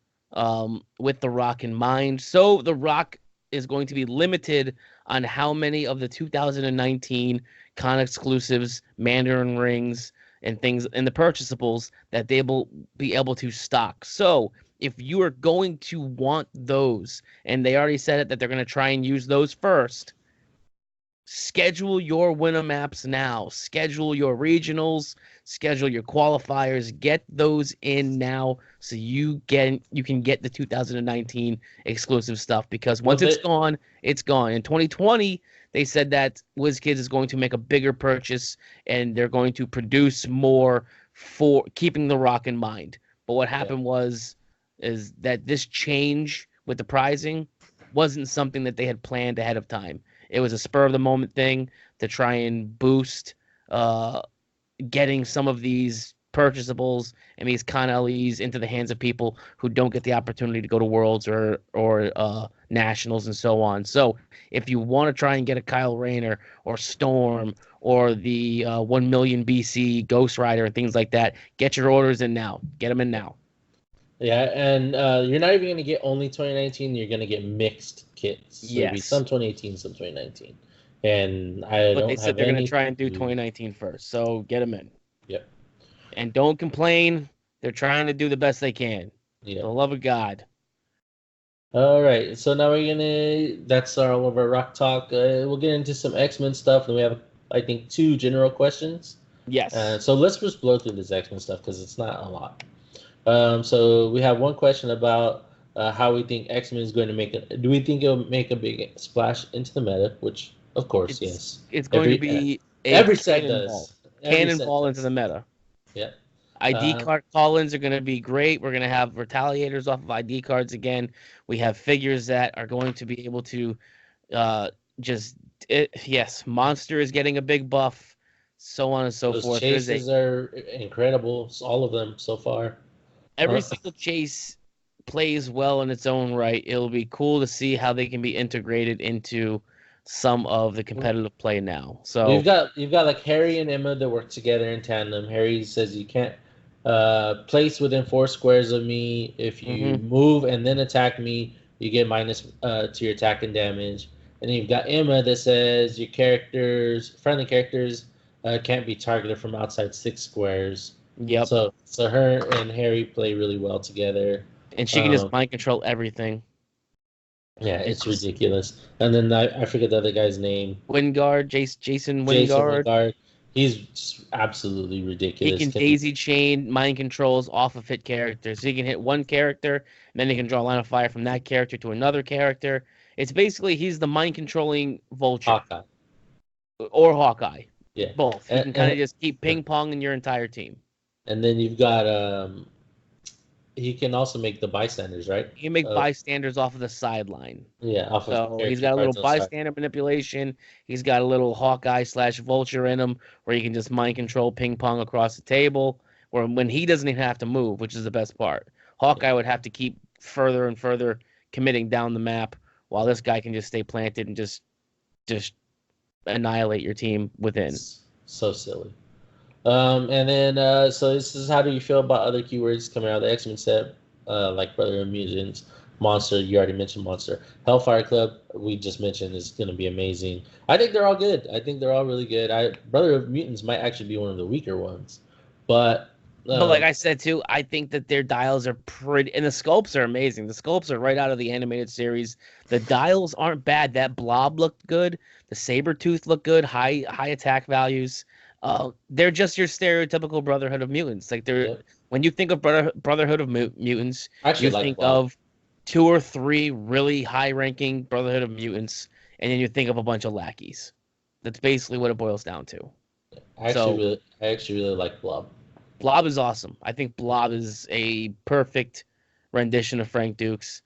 with The Rock in mind. So The Rock is going to be limited on how many of the 2019 con exclusives, Mandarin rings, and things in the purchasables that they will be able to stock. So if you are going to want those, and they already said it that they're going to try and use those first, schedule your Winamaps now. Schedule your regionals. Schedule your qualifiers. Get those in now so you can get the 2019 exclusive stuff. Because once it's gone, it's gone. In 2020, they said that WizKids is going to make a bigger purchase and they're going to produce more for keeping The Rock in mind. But what happened is that this change with the pricing wasn't something that they had planned ahead of time. It was a spur of the moment thing to try and boost getting some of these purchasables and these con LEs into the hands of people who don't get the opportunity to go to Worlds or Nationals and so on. So if you want to try and get a Kyle Rayner or Storm or the 1 million BC Ghost Rider and things like that, get your orders in now. Get them in now. Yeah, and you're not even going to get only 2019. You're going to get mixed kits. So it'll be some 2018, some 2019. And but they said they're going to try and do 2019 first. So get them in. Yep. And don't complain. They're trying to do the best they can. Yeah. For the love of God. All right. So now that's all of our Rock talk. We'll get into some X-Men stuff. And we have, I think, 2 general questions. Yes. So let's just blow through this X-Men stuff because it's not a lot. So we have one question about how we think X-Men is going to do we think it'll make a big splash into the meta? Which, of course, yes. It's going to be every set does. Cannonball into the meta. Yeah. ID card call-ins are going to be great. We're going to have retaliators off of ID cards again. We have figures that are going to be able to Monster is getting a big buff, so on and so Those forth. Chases are incredible, all of them so far. Every single chase plays well in its own right. It'll be cool to see how they can be integrated into some of the competitive play now. So you've got like Harry and Emma that work together in tandem. Harry says you can't place within 4 squares of me. If you move and then attack me, you get minus to your attack and damage. And then you've got Emma that says your friendly characters can't be targeted from outside 6 squares. Yep. So her and Harry play really well together. And she can just mind control everything. Yeah, it's ridiculous. And then I forget the other guy's name. Wingard, Jason Wingard. He's just absolutely ridiculous. He can daisy chain mind controls off of hit characters. So he can hit one character, and then he can draw a line of fire from that character to another character. It's basically he's the mind controlling Vulture. Hawkeye. Or Hawkeye. Yeah. Both. You can kind of just keep ping-ponging your entire team. And then you've got he can also make the bystanders, right? He can make bystanders off of the sideline. Yeah, so he's got a little bystander manipulation. He's got a little Hawkeye / Vulture in him where he can just mind control ping pong across the table. Or when he doesn't even have to move, which is the best part. Hawkeye would have to keep further and further committing down the map, while this guy can just stay planted and just annihilate your team within. So silly. And then, so this is how do you feel about other keywords coming out of the X-Men set, like Brotherhood of Mutants, Monster, you already mentioned Monster. Hellfire Club, we just mentioned, is going to be amazing. I think they're all good. I think they're all really good. Brotherhood of Mutants might actually be one of the weaker ones. But like I said, too, I think that their dials are pretty, and the sculpts are amazing. The sculpts are right out of the animated series. The dials aren't bad. That Blob looked good. The Sabretooth looked good. High attack values. They're just your stereotypical Brotherhood of Mutants. Like when you think of Brotherhood of Mutants, you think of 2 or 3 really high-ranking Brotherhood of Mutants, and then you think of a bunch of lackeys. That's basically what it boils down to. I actually really like Blob. Blob is awesome. I think Blob is a perfect rendition of Frank Dukes.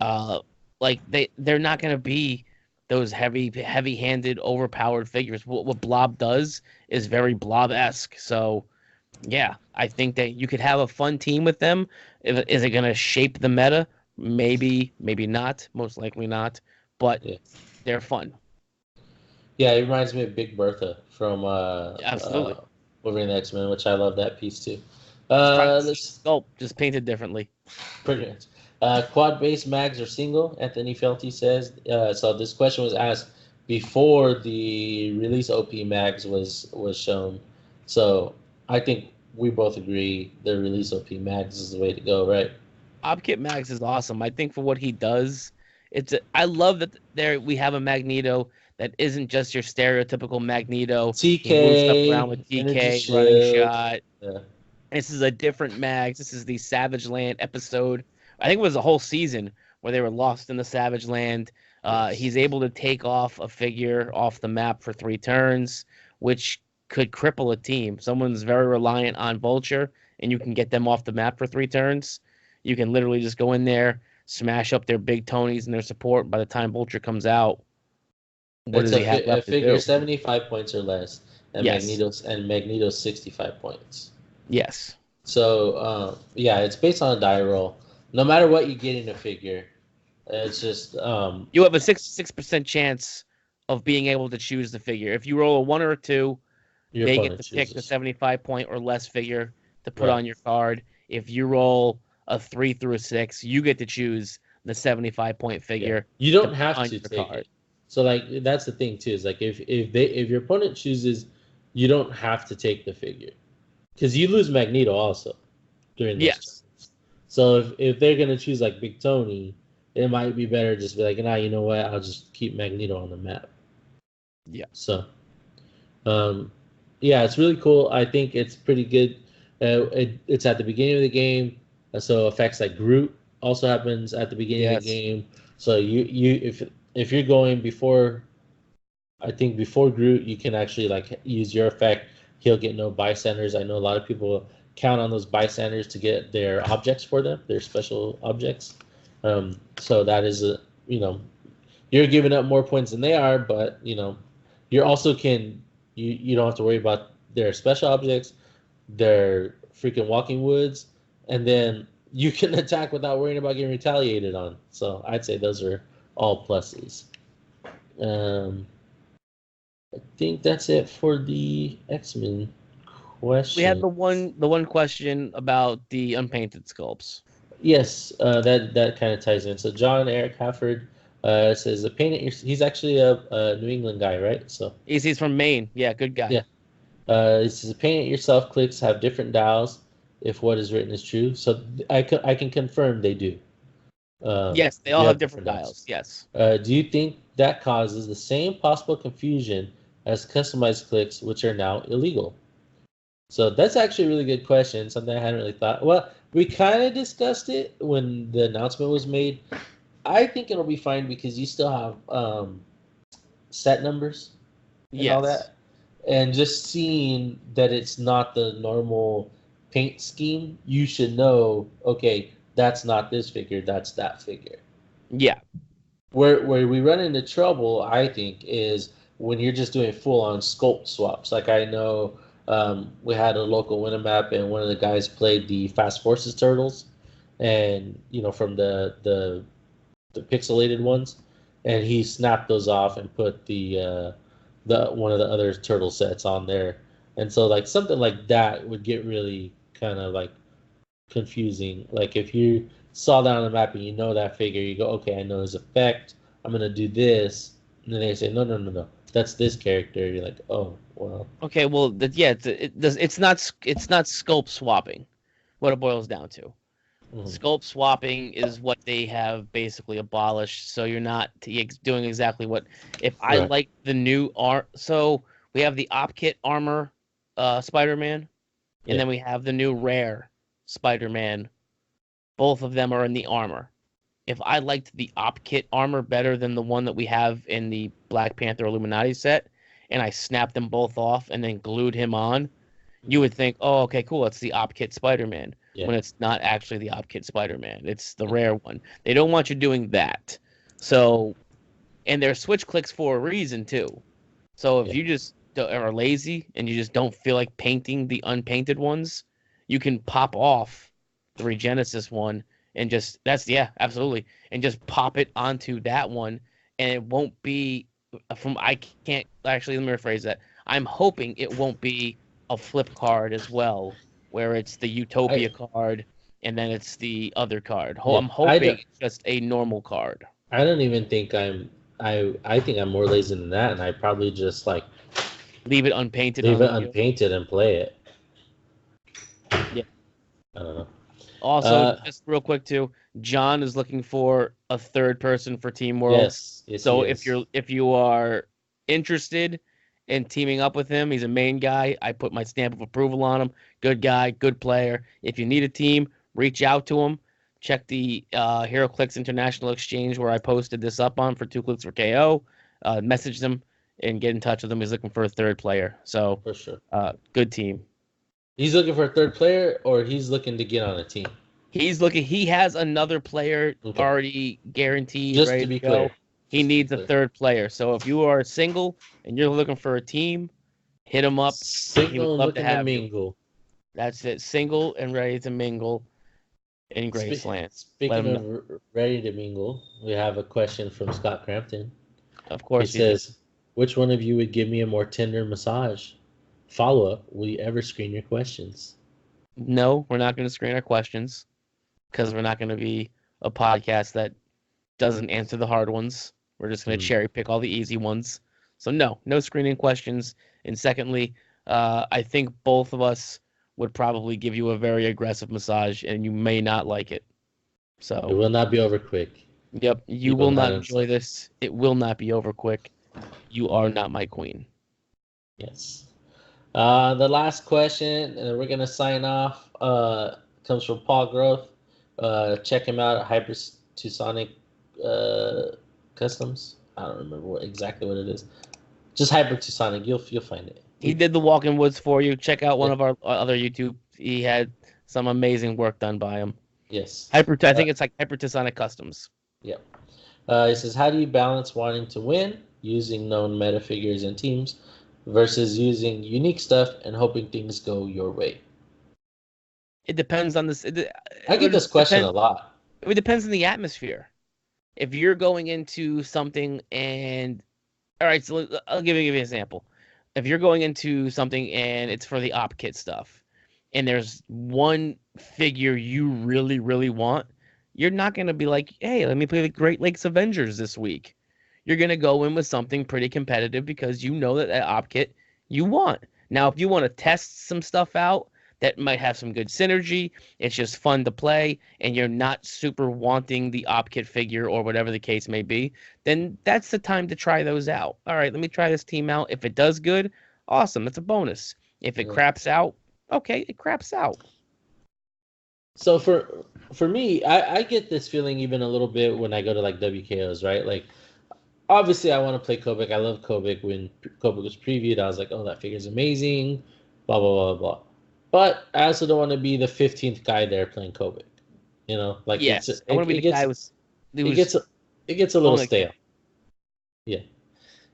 Uh, like they're not gonna be those heavy-handed, overpowered figures. What Blob does is very Blob-esque. So yeah, I think that you could have a fun team with them. Is it gonna shape the meta? Maybe, maybe not. Most likely not. But Yeah. they're fun. Yeah, it reminds me of Big Bertha from Absolutely. Wolverine and X-Men, which I love that piece too. It's probably the same Let's sculpt, just painted differently. pretty much. Quad-based mags are single, Anthony Felty says. So this question was asked before the release OP mags was shown. So I think we both agree the release OP mags is the way to go, right? Obkit Max is awesome. I think for what he does, I love that we have a Magneto that isn't just your stereotypical Magneto. He moves stuff around TK, with Energy TK, running Shield. shot. Yeah. This is a different Mags. This is the Savage Land episode. I think it was a whole season where they were lost in the Savage Land. Yes. He's able to take off a figure off the map for 3 turns, which could cripple a team. Someone's very reliant on Vulture, and you can get them off the map for 3 turns. You can literally just go in there, smash up their big Tonys and their support. By the time Vulture comes out, what It's does he have a left to figure do? 75 points or less, and Yes. Magneto's 65 points. Yes. So yeah, it's based on a die roll. No matter what you get in a figure, it's just You have a 66% chance of being able to choose the figure. If you roll a 1 or a 2, your they get opponent to pick the chooses. 75 point or less figure to put Right. on your card. If you roll a 3 through a 6, you get to choose the 75 point figure. You don't put have on to your take card. it. So like that's the thing too, is like if your opponent chooses, you don't have to take the figure. Because you lose Magneto also during those Yes. turns. So if they're gonna choose like Big Tony, it might be better just be like, nah, you know what? I'll just keep Magneto on the map. Yeah. So, yeah, it's really cool. I think it's pretty good. It's at the beginning of the game, so effects like Groot also happens at the beginning of Yes. the game. So if you're going before, I think before Groot, you can actually like use your effect. He'll get no bystanders. I know a lot of people count on those bystanders to get their objects for them, their special objects. So that is you're giving up more points than they are, but you're also you don't have to worry about their special objects, their freaking walking woods, and then you can attack without worrying about getting retaliated on. So I'd say those are all pluses. I think that's it for the X-Men question. We had the one question about the unpainted sculpts. Yes, that kind of ties in. So John Eric Hafford says the paint it. He's actually a New England guy, right? So He's from Maine. Yeah, good guy. Yeah. It says paint it yourself clicks have different dials if what is written is true. So I can confirm they do. Yes, they all have different dials. Yes. Do you think that causes the same possible confusion as customized clicks, which are now illegal? So that's actually a really good question. Something I hadn't really thought. Well, we kind of discussed it when the announcement was made. I think it'll be fine because you still have set numbers and all Yes. that. And just seeing that it's not the normal paint scheme, you should know, okay, that's not this figure, that's that figure. Yeah. Where we run into trouble, I think, is when you're just doing full on sculpt swaps. Like I know we had a local Winamap, and one of the guys played the Fast Forces Turtles, and from the pixelated ones, and he snapped those off and put the one of the other turtle sets on there, and so like something like that would get really kind of like confusing. Like if you saw that on the map and you know that figure, you go, okay, I know his effect. I'm gonna do this, and then they say, no, that's this character. You're like, oh, well. Okay. Well, it's not sculpt swapping. What it boils down to. Sculpt swapping is what they have basically abolished. So you're not doing exactly what. If I Right. like the new art, so we have the OpKit armor, Spider-Man, and Yeah. then we have the new rare Spider-Man. Both of them are in the armor, if I liked the op kit armor better than the one that we have in the Black Panther Illuminati set, and I snapped them both off and then glued him on, you would think, oh, okay, cool, it's the op kit Spider-Man. Yeah. When it's not actually the op kit Spider-Man. It's the rare one. They don't want you doing that. So, and they're switch clicks for a reason too. So if you just are lazy and you just don't feel like painting the unpainted ones, you can pop off the Regenesis one and just absolutely, and just pop it onto that one, and it won't be I can't actually, let me rephrase that. I'm hoping it won't be a flip card as well, where it's the Utopia card and then it's the other card. I'm hoping it's just a normal card. I don't even think I think I'm more lazy than that, and I probably just like leave it unpainted. Leave it unpainted and play it. Yeah. I don't know. Also, just real quick too, John is looking for a third person for Team World. Yes. So if you are interested in teaming up with him, he's a main guy. I put my stamp of approval on him. Good guy, good player. If you need a team, reach out to him. Check the HeroClix International Exchange where I posted this up on for 2 clicks for KO. Message them and get in touch with him. He's looking for a third player. So for sure, good team. He's looking for a third player, or he's looking to get on a team. He has another player already guaranteed. Just ready to be go. clear, he needs a third player. So if you are single and you're looking for a team, hit him up. Single, he would love to have mingle. You. That's it. Single and ready to mingle in Graceland. Speaking of ready to mingle, we have a question from Scott Crampton. Of course, he says, "Which one of you would give me a more tender massage?" Follow-up: will you ever screen your questions? No, we're not going to screen our questions because we're not going to be a podcast that doesn't answer the hard ones. We're just going to cherry pick all the easy ones. So no screening questions. And secondly, I think both of us would probably give you a very aggressive massage, and you may not like it. So it will not be over quick. Yep, you will not enjoy this. It will not be over quick. You are not my queen. Yes. The last question, and we're gonna sign off. Comes from Paul Growth. Check him out at Hyper2Sonic Customs. I don't remember exactly what it is. Just Hyper2Sonic. You'll find it. He did the Walking Woods for you. Check out one of our other YouTube. He had some amazing work done by him. Yes. I think it's like Hyper2Sonic Customs. Yep. He says, how do you balance wanting to win using known meta figures and teams versus using unique stuff and hoping things go your way? It depends on this. I get this question a lot. It depends on the atmosphere. If you're going into something and... All right, so I'll give you an example. If you're going into something and it's for the op kit stuff, and there's one figure you really, really want, you're not going to be like, hey, let me play the Great Lakes Avengers this week. You're going to go in with something pretty competitive because you know that op kit you want. Now, if you want to test some stuff out that might have some good synergy, it's just fun to play, and you're not super wanting the op kit figure or whatever the case may be, then that's the time to try those out. All right, let me try this team out. If it does good, awesome. That's a bonus. If it craps out, okay, it craps out. So for me, I get this feeling even a little bit when I go to like WKOs, right? Like, obviously I want to play Kobik. I love Kobik. When Kobik was previewed, I was like, oh, that figure's amazing, blah, blah, blah, blah. But I also don't want to be the 15th guy there playing Kobik. You know, like yes, I want to be the guy it gets a little stale. Yeah.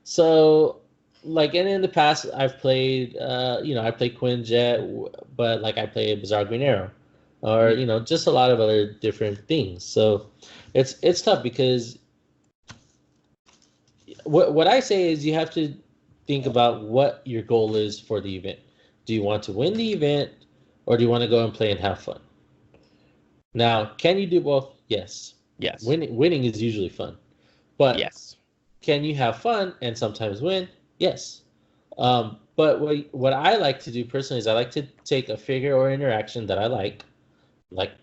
So, like, and in the past, I've played, I played Quinjet, but like I played Bizarre Green Arrow, or just a lot of other different things. So, it's tough because what I say is you have to think about what your goal is for the event. Do you want to win the event, or do you want to go and play and have fun? Now, can you do both? Yes. Yes. Winning is usually fun. But yes. Can you have fun and sometimes win? Yes. But what I like to do personally is I like to take a figure or interaction that I like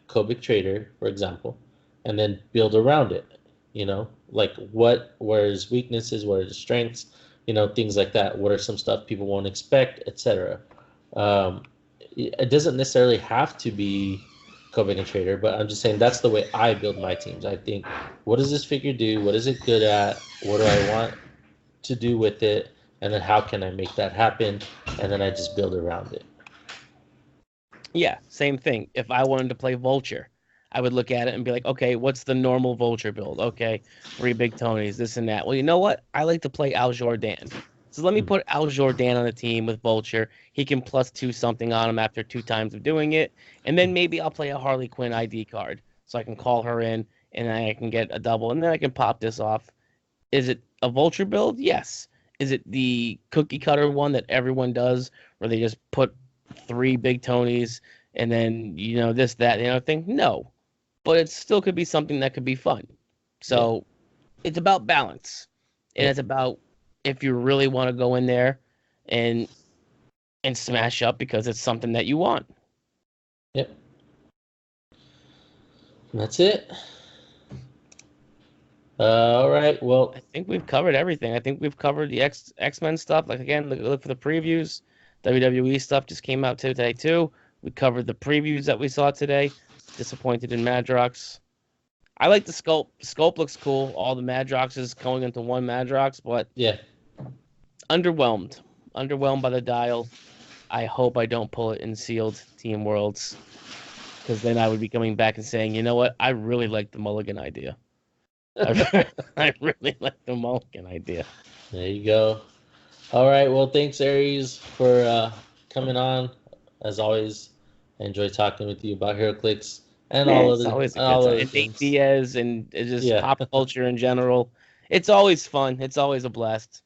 Kobik Trader, for example, and then build around it. Like where his weaknesses, what are his strengths, things like that. What are some stuff people won't expect, etc. It doesn't necessarily have to be Covenant Trader, but I'm just saying that's the way I build my teams. I think, what does this figure do? What is it good at? What do I want to do with it? And then how can I make that happen? And then I just build around it. Yeah, same thing. If I wanted to play Vulture, I would look at it and be like, okay, what's the normal Vulture build? Okay, 3 big Tonys, this and that. Well, you know what? I like to play Al Jordan. So let me put Al Jordan on the team with Vulture. He can +2 something on him after 2 times of doing it. And then maybe I'll play a Harley Quinn ID card. So I can call her in and I can get a double. And then I can pop this off. Is it a Vulture build? Yes. Is it the cookie cutter one that everyone does where they just put 3 big Tonys and then, this, that, the other thing? No. But it still could be something that could be fun. So it's about balance. And it's about if you really want to go in there and smash up because it's something that you want. Yep. That's it. All right. Well, I think we've covered everything. I think we've covered the X-Men stuff. Like, again, look for the previews. WWE stuff just came out today, too. We covered the previews that we saw today. Disappointed in Madrox. I like the sculpt. The sculpt looks cool. All the Madroxes going into one Madrox, but yeah. Underwhelmed by the dial. I hope I don't pull it in sealed Team Worlds, because then I would be coming back and saying, you know what? I really like the Mulligan idea. I really like the Mulligan idea. There you go. All right. Well, thanks, Aries, for coming on. As always, I enjoy talking with you about HeroClix and all other and Nate Diaz and just pop culture in general. It's always fun. It's always a blast.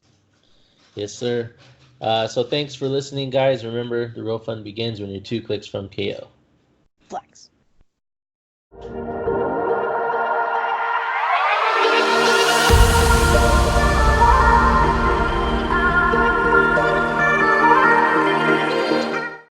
Yes, sir. So thanks for listening, guys. Remember, the real fun begins when you're 2 clicks from KO. Flex.